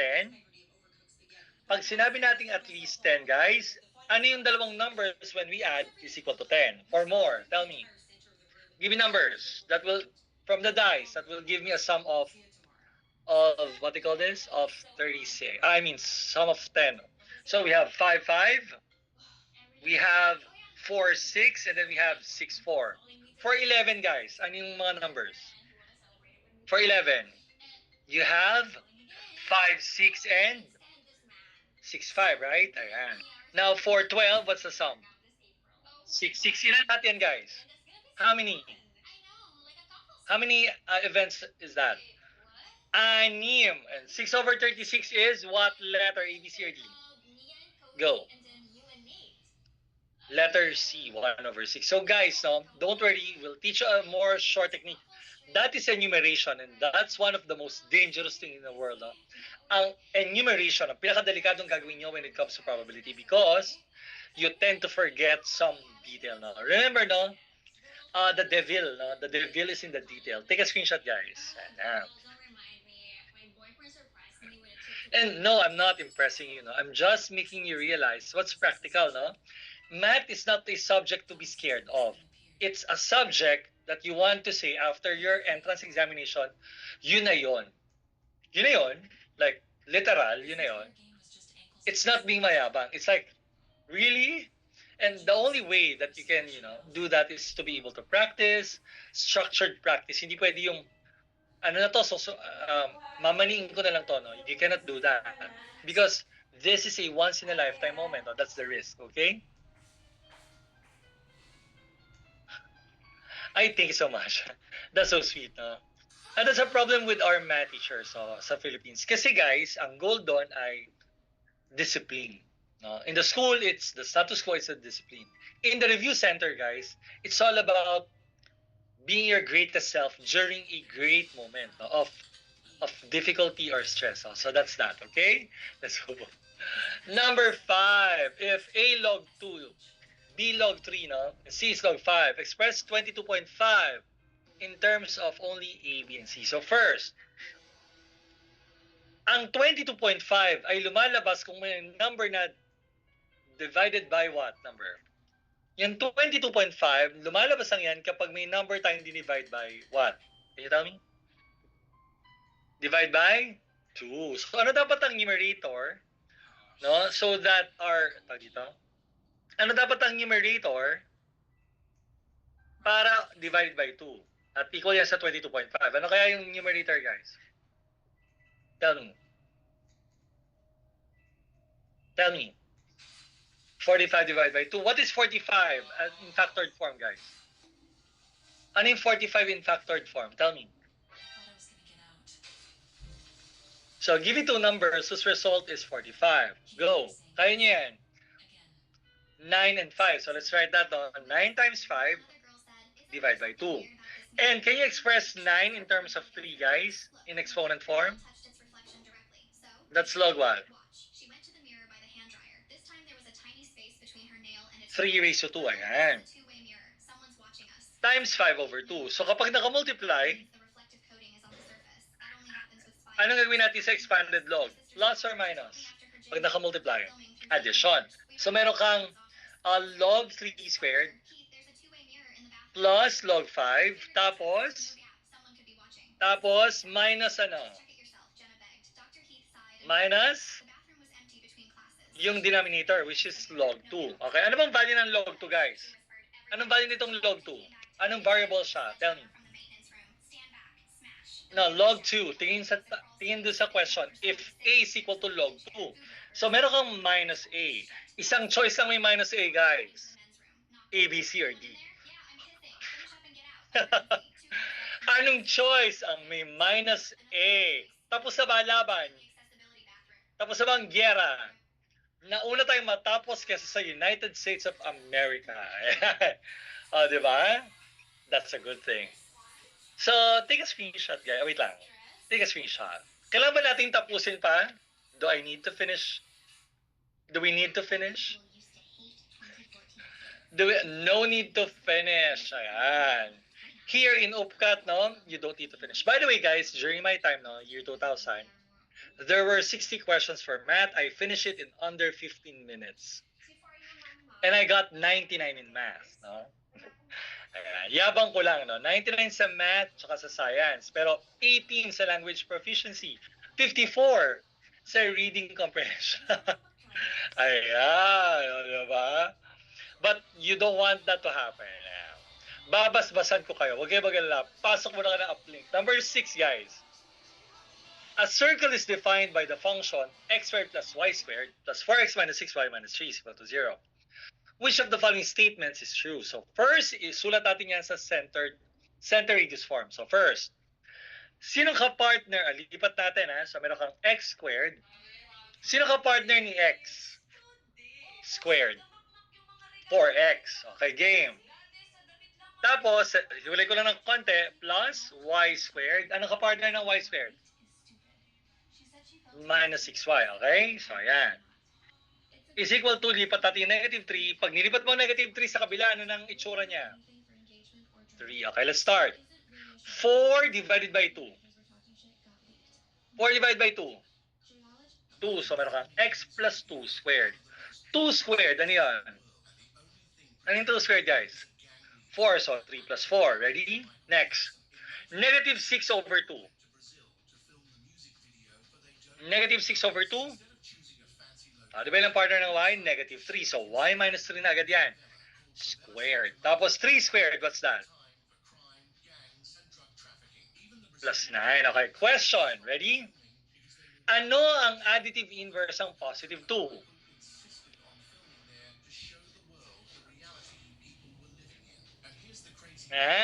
10, guys, ano yung dalawang numbers when we add is equal to 10? Or more? Tell me. Give me numbers that will, from the dice, that will give me a sum of of what they call this? Of 36. I mean, sum of 10. So we have 5, 5. We have 4, 6. And then we have 6, 4. For 11, guys, ano yung mga numbers? For 11, you have 5, 6, and 6, 5, right? Ayan. Now, for 12, what's the sum? 6, 6. Ilan natin, guys? How many? How many events is that? Anim. And 6 over 36 is what letter? A, B, C, or D? Go. Letter C, 1 over 6. So guys, no, don't worry. We'll teach you a more short technique. That is enumeration, and that's one of the most dangerous thing in the world. No? Ang enumeration, ang pinakadelikadong gagawin nyo when it comes to probability because you tend to forget some detail. No? Remember, no? The devil, no? The devil is in the detail. Take a screenshot, guys. And no, I'm not impressing you. No? I'm just making you realize what's practical. No? Math is not a subject to be scared of. It's a subject that you want to say after your entrance examination, yun na yun. Yun na yun. Like, literal, yun na yun. It's not being mayabang. It's like, really? And the only way that you can, do that is to be able to practice, structured practice. Hindi pwede yung, mamaniin ko na lang to, no? You cannot do that. Because this is a once-in-a-lifetime moment. No? That's the risk, okay? I thank you so much. That's so sweet, no? And that's a problem with our math teachers sa Philippines. Kasi guys, ang goal doon ay discipline. No? In the school, it's the status quo is a discipline. In the review center, guys, it's all about being your greatest self during a great moment of difficulty or stress. So that's that, okay? Let's go. Number 5. If A log 2, B log 3, no? C is log 5. Express 22.5 in terms of only A, B, and C. So first, ang 22.5 ay lumalabas kung may number na divided by what number? Yung 22.5, lumalabas lang yan kapag may number tayong dinivide by what? Can you tell me? Divide by 2. So ano dapat ang numerator? No? So that our, ano dapat ang numerator para divided by 2? At equal yan sa 22.5. Ano kaya yung numerator, guys? Tell me. Tell me. 45 divided by 2. What is 45 in factored form, guys? Ano yung 45 in factored form? Tell me. So, give me two numbers whose result is 45. Go. Kaya niyo yan. 9 and 5. So, let's write that down. 9 times 5 divided by 2. And can you express 9 in terms of 3, guys? In exponent form? That's log what? 3 raised to 2. Ayan. Times 5 over 2. So kapag nakamultiply, anong gagawin natin sa expanded log? Plus or minus? Pag nakamultiply, addition. So meron kang log 3 squared plus log 5 tapos minus ano? Minus yung denominator, which is log 2. Okay, ano bang value ng log 2, guys? Anong value nitong log 2? Anong variable siya? Tell me. No, log 2. Tingin doon sa question. If A is equal to log 2. So, meron kang minus A. Isang choice lang may minus A, guys. A, B, C, or D. Anong choice ang may minus A? Tapos na ba laban? Tapos na ba ang gyera? Nauna tayong matapos kaysa sa United States of America. Di ba? That's a good thing. So, take a screenshot, guys. Wait lang. Take a screenshot. Kailan ba natin tapusin pa? Do we need to finish? No need to finish. Ayan. Here in UPCAT, no, you don't need to finish. By the way, guys, during my time, no, year 2000, there were 60 questions for math. I finished it in under 15 minutes. And I got 99 in math. No? Ayan. Yabang ko lang, no? 99 sa math tsaka sa science. Pero 18 sa language proficiency. 54 sa reading comprehension. Ayan, o, diba? But you don't want that to happen. Ayan. Babasbasan ko kayo. Huwag kayo mag-alala. Pasok mo na ka ng uplink. Number 6, guys. A circle is defined by the function x squared plus y squared plus 4x minus 6y minus 3 is equal to 0. Which of the following statements is true? So first, isulat natin yan sa center radius form. So first, sinong ka-partner? Lipat natin ha. So meron kang x squared. Sino ka-partner ni x? Squared. 4x. Okay, game. Tapos, hiwalay ko lang ng konti, plus y squared. Ano ka-partner ng y squared? Minus 6y. Okay? So, ayan. Is equal to, lipat natin yung negative 3. Pag nilipat mo negative 3 sa kabila, ano nang itsura niya? 3. Okay, let's start. 4 divided by 2. 4 divided by 2. 2. So, meron kang x plus 2 squared. 2 squared, ano yan? Ano yung 2 squared, guys? 4. So, 3 plus 4. Ready? Next. Negative 6 over 2. Negative 6 over 2. Di ba yung partner ng y? Negative 3. So, y minus 3 na agad yan. Squared. Tapos, 3 squared. What's that? Plus 9. Okay. Question. Ready? Ano ang additive inverse ng positive 2?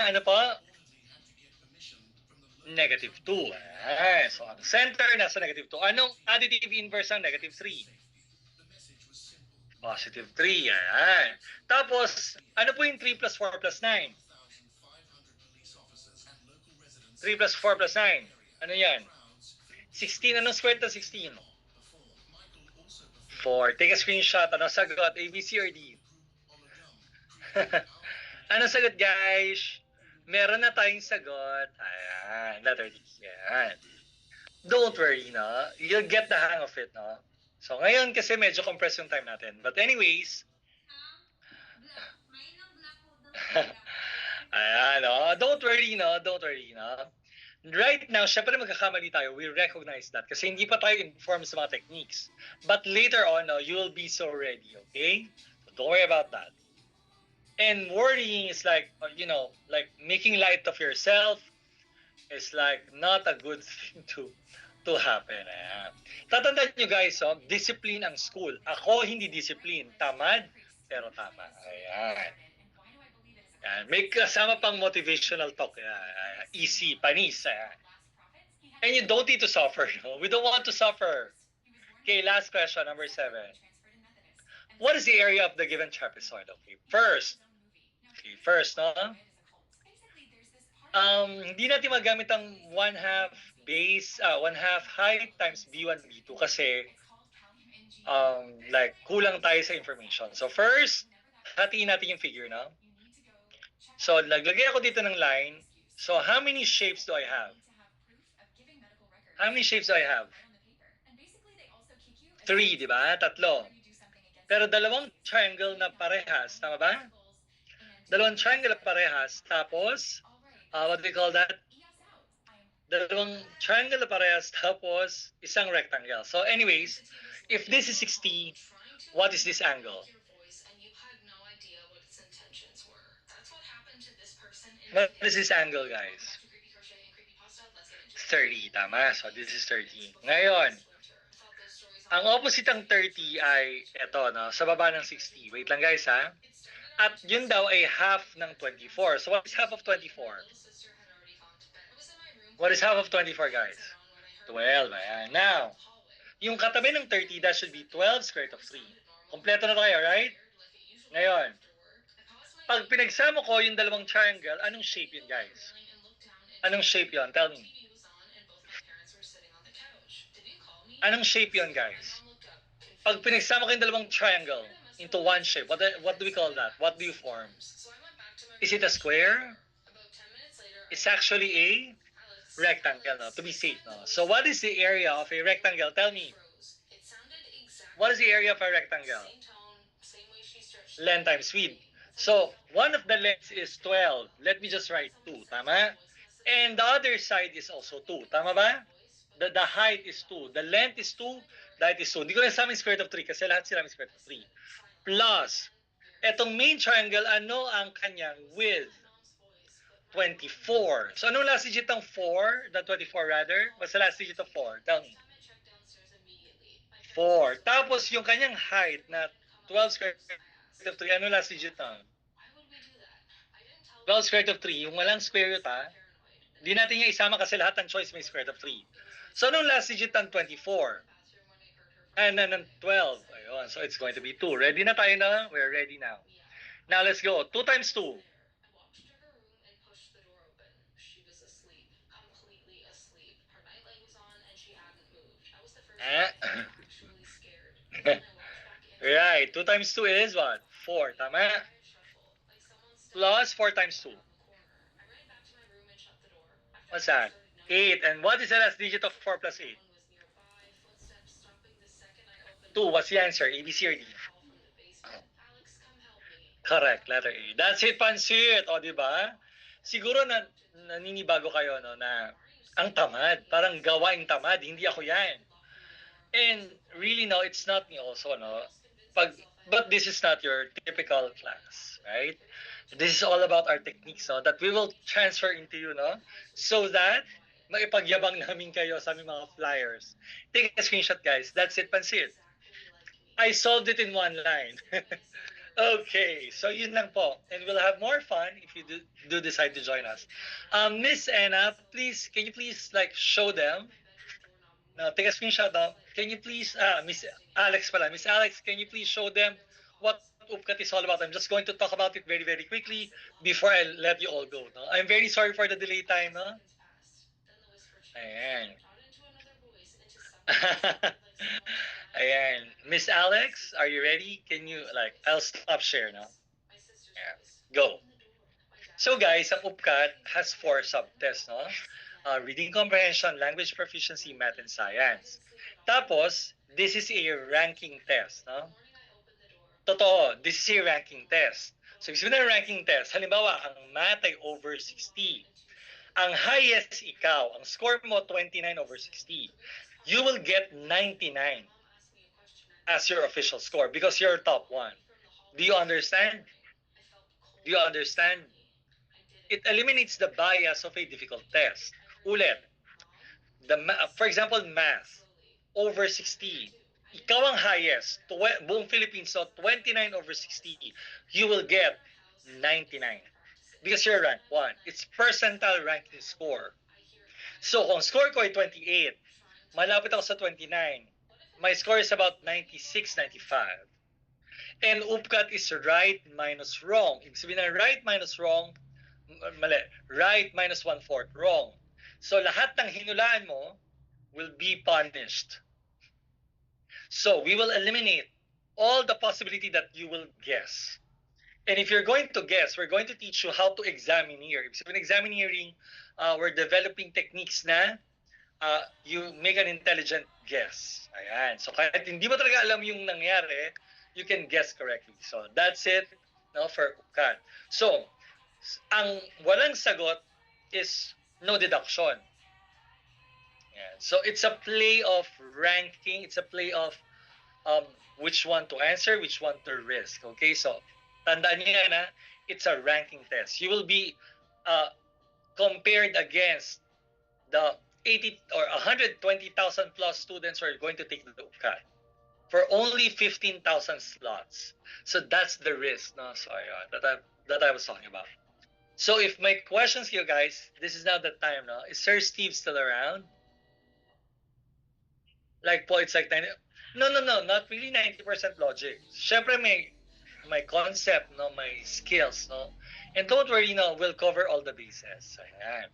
Ano pa? Negative 2. So, ang center nasa negative 2. Anong additive inverse ng negative 3? Positive 3. Ayan. Tapos, ano po yung 3 plus 4 plus 9? 3 plus 4 plus 9. Ano yan? 16. Anong square na 16? 4. Take a screenshot. Anong sagot? A, B, C, or D? Anong sagot, guys? Meron na tayong sagot. Ayan. Letter D. Ayan. Don't worry, no? You'll get the hang of it, no? So, ngayon kasi medyo compressed yung time natin. But anyways, ayan, no? Don't worry, no? Don't worry, no? Right now, syempre magkakamali tayo. We recognize that kasi hindi pa tayo informed sa mga techniques. But later on, no, you will be so ready, okay? So don't worry about that. And worrying is like, like making light of yourself is like not a good thing to happen. Ayan. Tatandaan nyo guys, discipline ang school. Ako hindi discipline. Tamad, pero tama. Ayan. Ayan. May kasama pang motivational talk. Ayan. Easy, panis. Ayan. And you don't need to suffer. No? We don't want to suffer. Okay, last question, number 7. What is the area of the given trapezoid? Okay, first, no? Hindi natin magamit ang 1/2 base, 1/2 height times b1, b2 kasi like kulang tayo sa information. So first, hatiin natin yung figure, no? So naglagay ako dito ng line. So how many shapes do I have? How many shapes do I have? 3, di ba? 3. Pero dalawang triangle na parehas, tama ba? Dalawang triangle na parehas, tapos what do we call that? Dalawang triangle na parehas, tapos isang rectangle. So anyways, if this is 60, what is this angle? What is this angle, guys? 30, tama. So this is 30. Ngayon, ang opposite ng 30 ay eto, no? Sa baba ng 60. Wait lang, guys, ha? At yun daw ay half ng 24. So what is half of 24? What is half of 24, guys? 12. Ayan. Now, yung katabi ng 30, that should be 12 square root of 3. Kompleto na tayo, right? Ngayon, pag pinagsama ko yung dalawang triangle, anong shape yun, guys? Anong shape yun? Tell me. Anong shape yun, guys? Pag pinagsama ko yung dalawang triangle into one shape, what do we call that? What do you form? Is it a square? It's actually a rectangle, no? To be safe, no? So what is the area of a rectangle? Tell me. What is the area of a rectangle? Length times width. So, one of the lengths is 12. Let me just write 2. Tama? And the other side is also 2. Tama ba? The height is 2. The length is 2. The height is 2. Hindi ko nasama yung square root of 3 kasi lahat sila may square root of 3. Plus, etong main triangle, ano ang kanyang width? 24. So, anong last digit ng 4? The 24 rather? What's the last digit of 4? Tell me. 4. Tapos, yung kanyang height na 12 square root of 3, ano last digit ng? 12 square root of 3, yung walang square root Hindi natin yung isama kasi lahat ng choice may square root of 3. So, anong last digit ng 24? And then ng 12. Ayun, so it's going to be 2. Ready na tayo na? We're ready now. Now, let's go. 2 times 2. Right. 2 times 2 is what? 4. Tama? Plus 4 times 2. What's that? 8. And what is the last digit of 4 plus 8? 2. What's the answer? A, B, C, or D? Correct. Letter A. That's it, Pansit. O, diba? Siguro na naninibago kayo no, na ang tamad. Parang gawaing tamad. Hindi ako yan. And really, no, it's not me also, no? But this is not your typical class, right? This is all about our techniques, no? That we will transfer into you, no? So that maipagyabang namin kayo sa aming mga flyers. Take a screenshot, guys. That's it, Pansit. I solved it in one line. Okay, so yun lang po. And we'll have more fun if you do decide to join us. Miss Anna, please, can you please like show them? Now, take a screenshot now. Can you please, Miss Alex pala. Miss Alex, can you please show them what UPCAT is all about? I'm just going to talk about it very, very quickly before I let you all go. No? I'm very sorry for the delay time. No? Ayan. Ayan. Miss Alex, are you ready? Can you, like, I'll stop share now. Yeah. Go. So guys, ang UPCAT has 4 subtests, no? Reading comprehension, language proficiency, math, and science. Tapos, this is a ranking test, no? Totoo, this is a ranking test. So, ibig sabihin ng ranking test, halimbawa, ang math ay over 60. Ang highest ikaw, ang score mo 29 over 60. You will get 99 as your official score because you're top 1. Do you understand? Do you understand? It eliminates the bias of a difficult test. Ulit, for example, math, over 60. Ikaw ang highest, buong Philippines, so 29 over 60. You will get 99 because you're rank 1. It's percentile ranking score. So, kung score ko ay 28, malapit ako sa 29. My score is about 96, 95. And UPCAT is right minus wrong. Ibig sabihin na right minus wrong, mali. Right minus 1/4 wrong. So, lahat ng hinulaan mo will be punished. So, we will eliminate all the possibility that you will guess. And if you're going to guess, we're going to teach you how to examineer. Ibig sabihin, examineering, we're developing techniques na you make an intelligent guess. Ayan. So, kahit hindi mo talaga alam yung nangyari, you can guess correctly. So, that's it, no, for UPCAT. So, ang walang sagot is no deduction. Ayan. So, it's a play of ranking. It's a play of which one to answer, which one to risk. Okay? So, tandaan niyo yan, it's a ranking test. You will be compared against the 80 or 120,000 plus students who are going to take the UPCAT for only 15,000 slots. So that's the risk, no? So that I was talking about. So if my questions here, guys, this is now the time, no? Is Sir Steve still around? Like po, it's like 90. No, not really 90% logic. Syempre my concept, no, my skills, no. And don't worry, no, we'll cover all the bases. Ayan.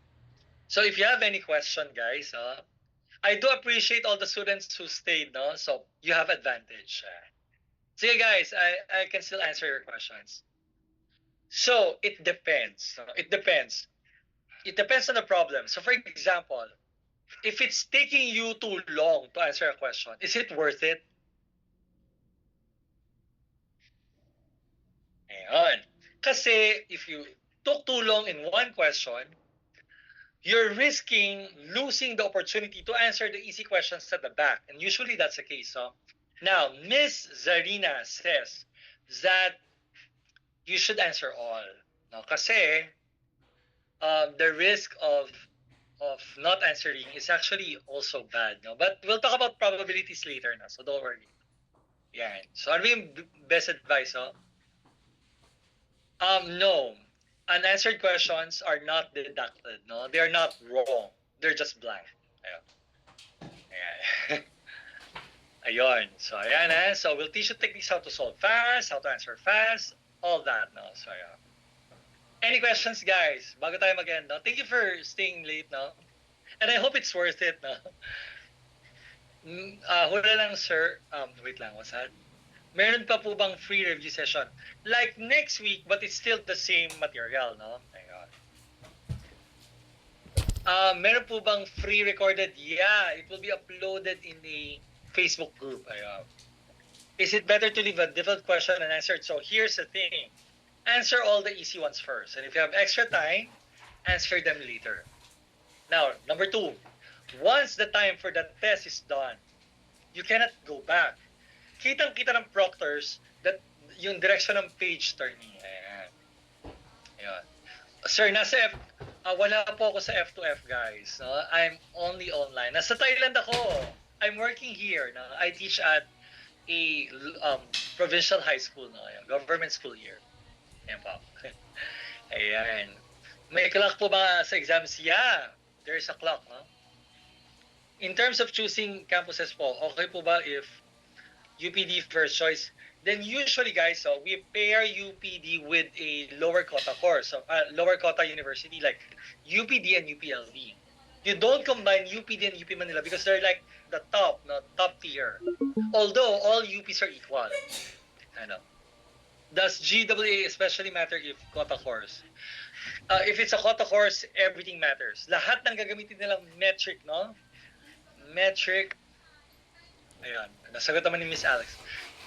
So if you have any question, guys, I do appreciate all the students who stayed, no? So you have advantage. Sige, guys, I can still answer your questions. So it depends. It depends. It depends on the problem. So for example, if it's taking you too long to answer a question, is it worth it? Ayan. Kasi if you took too long in one question, you're risking losing the opportunity to answer the easy questions at the back. And usually that's the case. So now, Miss Zarina says that you should answer all. No? Kasi the risk of not answering is actually also bad. No? But we'll talk about probabilities later na, so don't worry. Yan. So ano yung best advice? Oh? No. Unanswered questions are not deducted. No, they are not wrong. They're just blank. Ayun. Ayan. Ayun. So ayan So we'll teach you techniques how to solve fast, how to answer fast, all that. No. So ayan. Any questions, guys? Bago tayo mag-end, no? Thank you for staying late, no? And I hope it's worth it, no? Hula lang, sir. Wait lang, what's that? Meron pa po bang free review session? Like next week, but it's still the same material, no? Ayun. Meron po bang free recorded? Yeah, it will be uploaded in the Facebook group. Ayun. Is it better to leave a difficult question unanswered? So here's the thing. Answer all the easy ones first. And if you have extra time, answer them later. Now, number 2. Once the time for the test is done, you cannot go back. Kitang-kita ng proctors that yung direction ng page turning. Ayan. Ayan. Sir, wala po ako sa F2F, guys. No? I'm only online. Nasa Thailand ako. I'm working here. No? I teach at a provincial high school, no? Ayan, government school here. Ayan po. Ayan. May clock po ba sa exams? Yeah, there's a clock. No? In terms of choosing campuses po, okay po ba if UPD first choice? Then usually, guys, so we pair UPD with a lower quota course, so lower quota university like UPD and UPLB. You don't combine UPD and UP Manila because they're like the top tier. Although all UPs are equal. I know. Does GWA especially matter if quota course? If it's a quota course, everything matters. Lahat ng gagamitin nilang metric, no? Metric. Ayan, nasagot naman ni Miss Alex.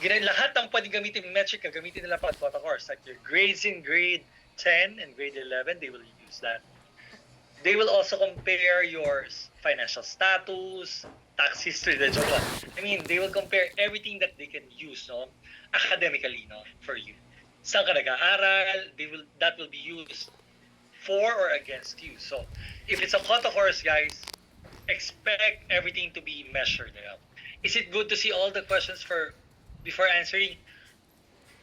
Lahat ng pwedeng gamitin metric, gagamitin nila pag quota course. Like your grades in grade 10 and grade 11, they will use that. They will also compare your financial status, tax history, the joke. I mean, they will compare everything that they can use, no? Academically, no? For you. Saan ka nag-aaral, that will be used for or against you. So, if it's a quota course, guys, expect everything to be measured. Yeah. Is it good to see all the questions before answering?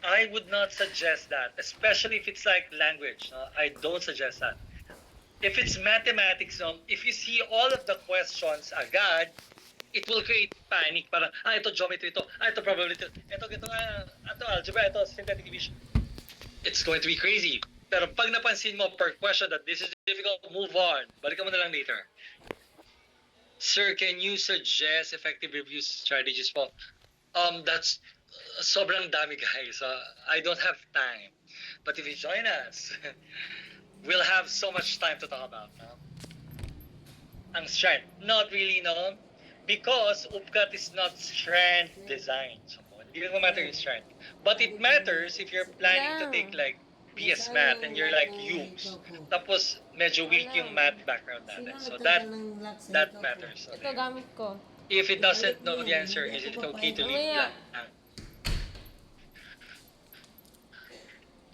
I would not suggest that, especially if it's like language. No? I don't suggest that. If it's mathematics, if you see all of the questions agad, it will create panic. Parang, ito geometry, ito probability, ito algebra, ito synthetic division. It's going to be crazy. Pero pag napansin mo per question that this is difficult, move on. Balikan mo na lang later. Sir, can you suggest effective review strategies po? That's sobrang dami, guys. I don't have time. But if you join us, we'll have so much time to talk about. No? Ang strength. Not really, no? Because UPCAT is not strength design. So, hindi naman matter yung strength. But it matters if you're planning to take like BS Math and you're like UPS. Tapos medyo weak yung math background natin. So that matters. Ito gamit ko. If it doesn't know the answer, is it okay to leave blank?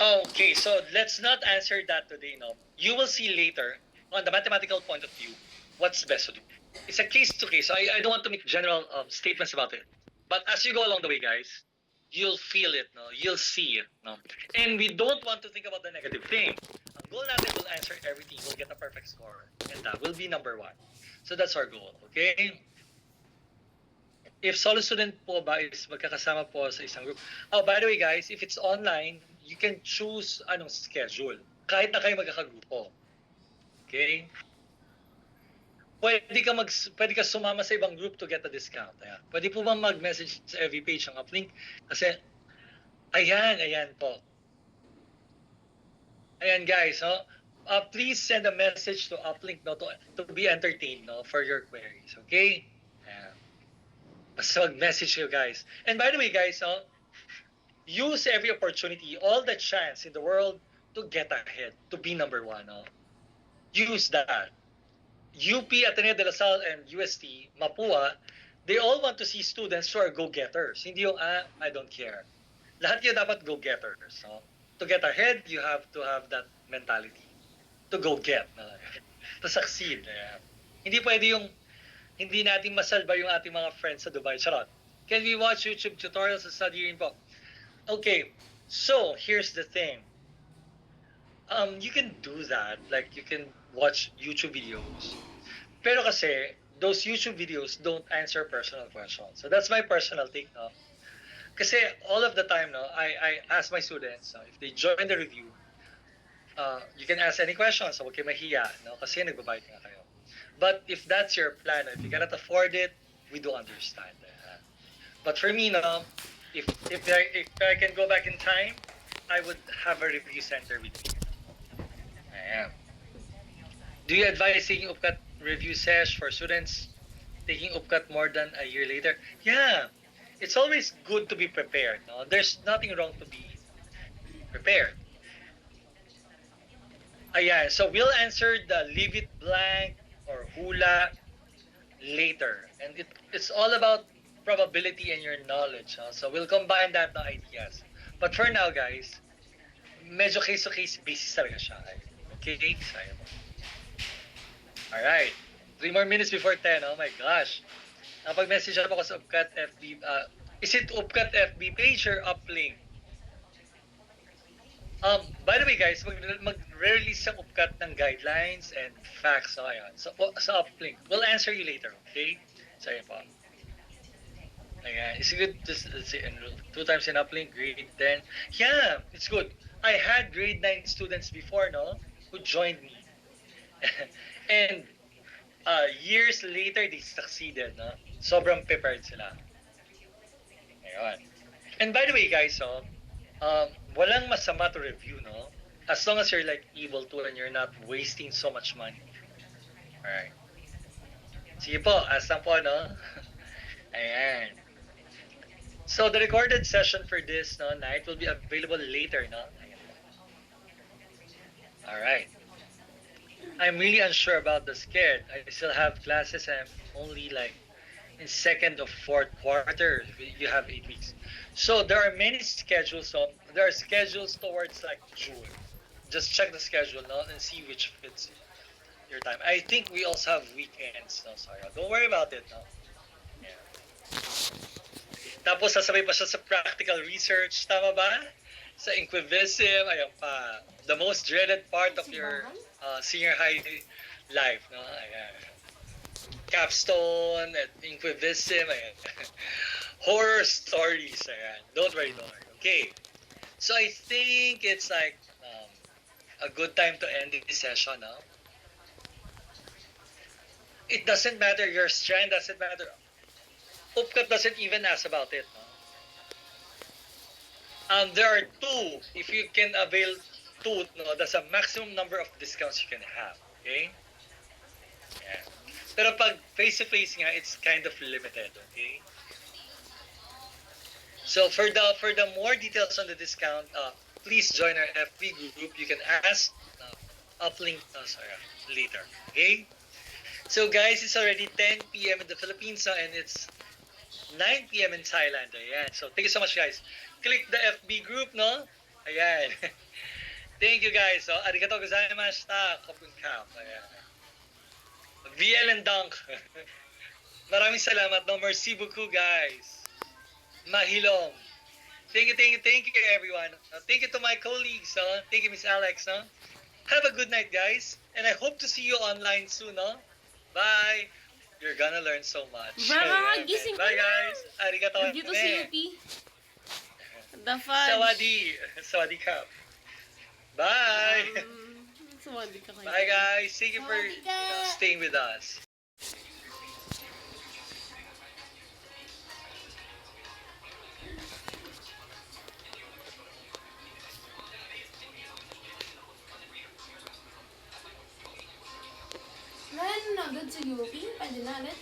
Okay, so let's not answer that today, no? You will see later, on the mathematical point of view, what's best to do. It's a case to case. So I don't want to make general statements about it. But as you go along the way, guys, you'll feel it, no? You'll see it, no? And we don't want to think about the negative thing. Ang goal natin will answer everything. We'll get a perfect score. And that will be number 1. So that's our goal, okay? If solo student po ba is magkakasama po sa isang group. Oh, by the way, guys, if it's online, you can choose anong schedule. Kahit na kayo magkakagrupo. Okay? Pwede ka sumama sa ibang group to get a discount. Ayan. Pwede po bang mag-message sa every page ng uplink? Kasi, ayan po. Ayan, guys, no? Please send a message to uplink, no, to be entertained, no, for your queries. Okay? Ayan. Basta mag-message kayo, guys. And by the way, guys, no, use every opportunity, all the chance in the world to get ahead, to be number one. No? Use that. UP, Ateneo de La Salle, and UST, Mapua, they all want to see students who are go-getters. Hindi yung, I don't care. Lahat yun dapat go-getters. No? To get ahead, you have to have that mentality. To go-get. No? To succeed. Yeah. Hindi pwede yung, hindi natin masalba yung ating mga friends sa Dubai. Charot. Can we watch YouTube tutorials and study rin po? Okay, so here's the thing. You can do that. Like, you can watch YouTube videos. Pero kasi, those YouTube videos don't answer personal questions. So that's my personal take, no? Kasi all of the time, no, I ask my students, if they join the review, you can ask any questions. So, huwag kayo mahiya, no? Kasi nagbabayad nga kayo. But if that's your plan, if you cannot afford it, we do understand. But for me, no, if I can go back in time, I would have a review center with me. Ayan. Do you advise taking UPCAT review sesh for students taking UPCAT more than a year later? Yeah, it's always good to be prepared. No? There's nothing wrong to be prepared. Ayan, so we'll answer the leave it blank or hula later. And it's all about probability and your knowledge. Huh? So we'll combine that na ideas. But for now, guys, medyo case-to-case basis talaga siya. Okay? Sayang mo. Alright. 3 more minutes before 10. Oh my gosh. Napag-message ako sa UPCAT FB. Is it UPCAT FB page or uplink? By the way, guys, mag-release ang UPCAT ng guidelines and facts. So, ayan. So, sa uplink. We'll answer you later. Okay? So, ayan po. Ayan. Is it good to enroll 2 times in uplink, grade 10? Yeah, it's good. I had grade 9 students before, no? Who joined me. And years later, they succeeded, no? Sobrang prepared sila. Ayan. And by the way, guys, so, walang masama to review, no? As long as you're like able to and you're not wasting so much money. Alright. Sige po, asan po, no? Ayan. So the recorded session for this night will be available later, no? Alright. I'm really unsure about the SCARED. I still have classes and I'm only like in second or fourth quarter. You have 8 weeks. So there are many schedules. So there are schedules towards like June. Just check the schedule now and see which fits your time. I think we also have weekends. No, sorry. Don't worry about it. No. Yeah. Tapos sasabay pa siya sa practical research. Tama ba? Sa Inquivism. Ayan pa. The most dreaded part of your senior high life. No? Ayan. Capstone at Inquivism. Ayan. Horror stories. Ayan. Don't worry. Okay. So I think it's like a good time to end this session now. It doesn't matter, your strand doesn't matter. UPCAT doesn't even ask about it. No? There are 2. If you can avail 2, no, that's a maximum number of discounts you can have. Okay? Yeah. Pero pag face-to-face nga, it's kind of limited. Okay? So for the more details on the discount, please join our FB group. You can ask uplink later. Okay? So guys, it's already 10 p.m. in the Philippines and it's 9 p.m. in Thailand. Ayan. So thank you so much, guys. Click the FB group, no? Ayan. Thank you, guys. So, arigatou gozaimashita. Kopunkap. Ayan. VL and Dunk. Maraming salamat, no? Merci beaucoup, guys. Mahilong. Thank you, everyone. Thank you to my colleagues. Thank you, Miss Alex. Have a good night, guys. And I hope to see you online soon. Bye. You're gonna learn so much. Bye, gising Bye, ka na. guys. Arigatou. Dito si UP. The fudge. Sawadi ka. Bye. Sawadi ka kayo. Bye, guys. Thank you for Sawadi ka. staying with us. Len, nandun si UP. Pwede na, Len.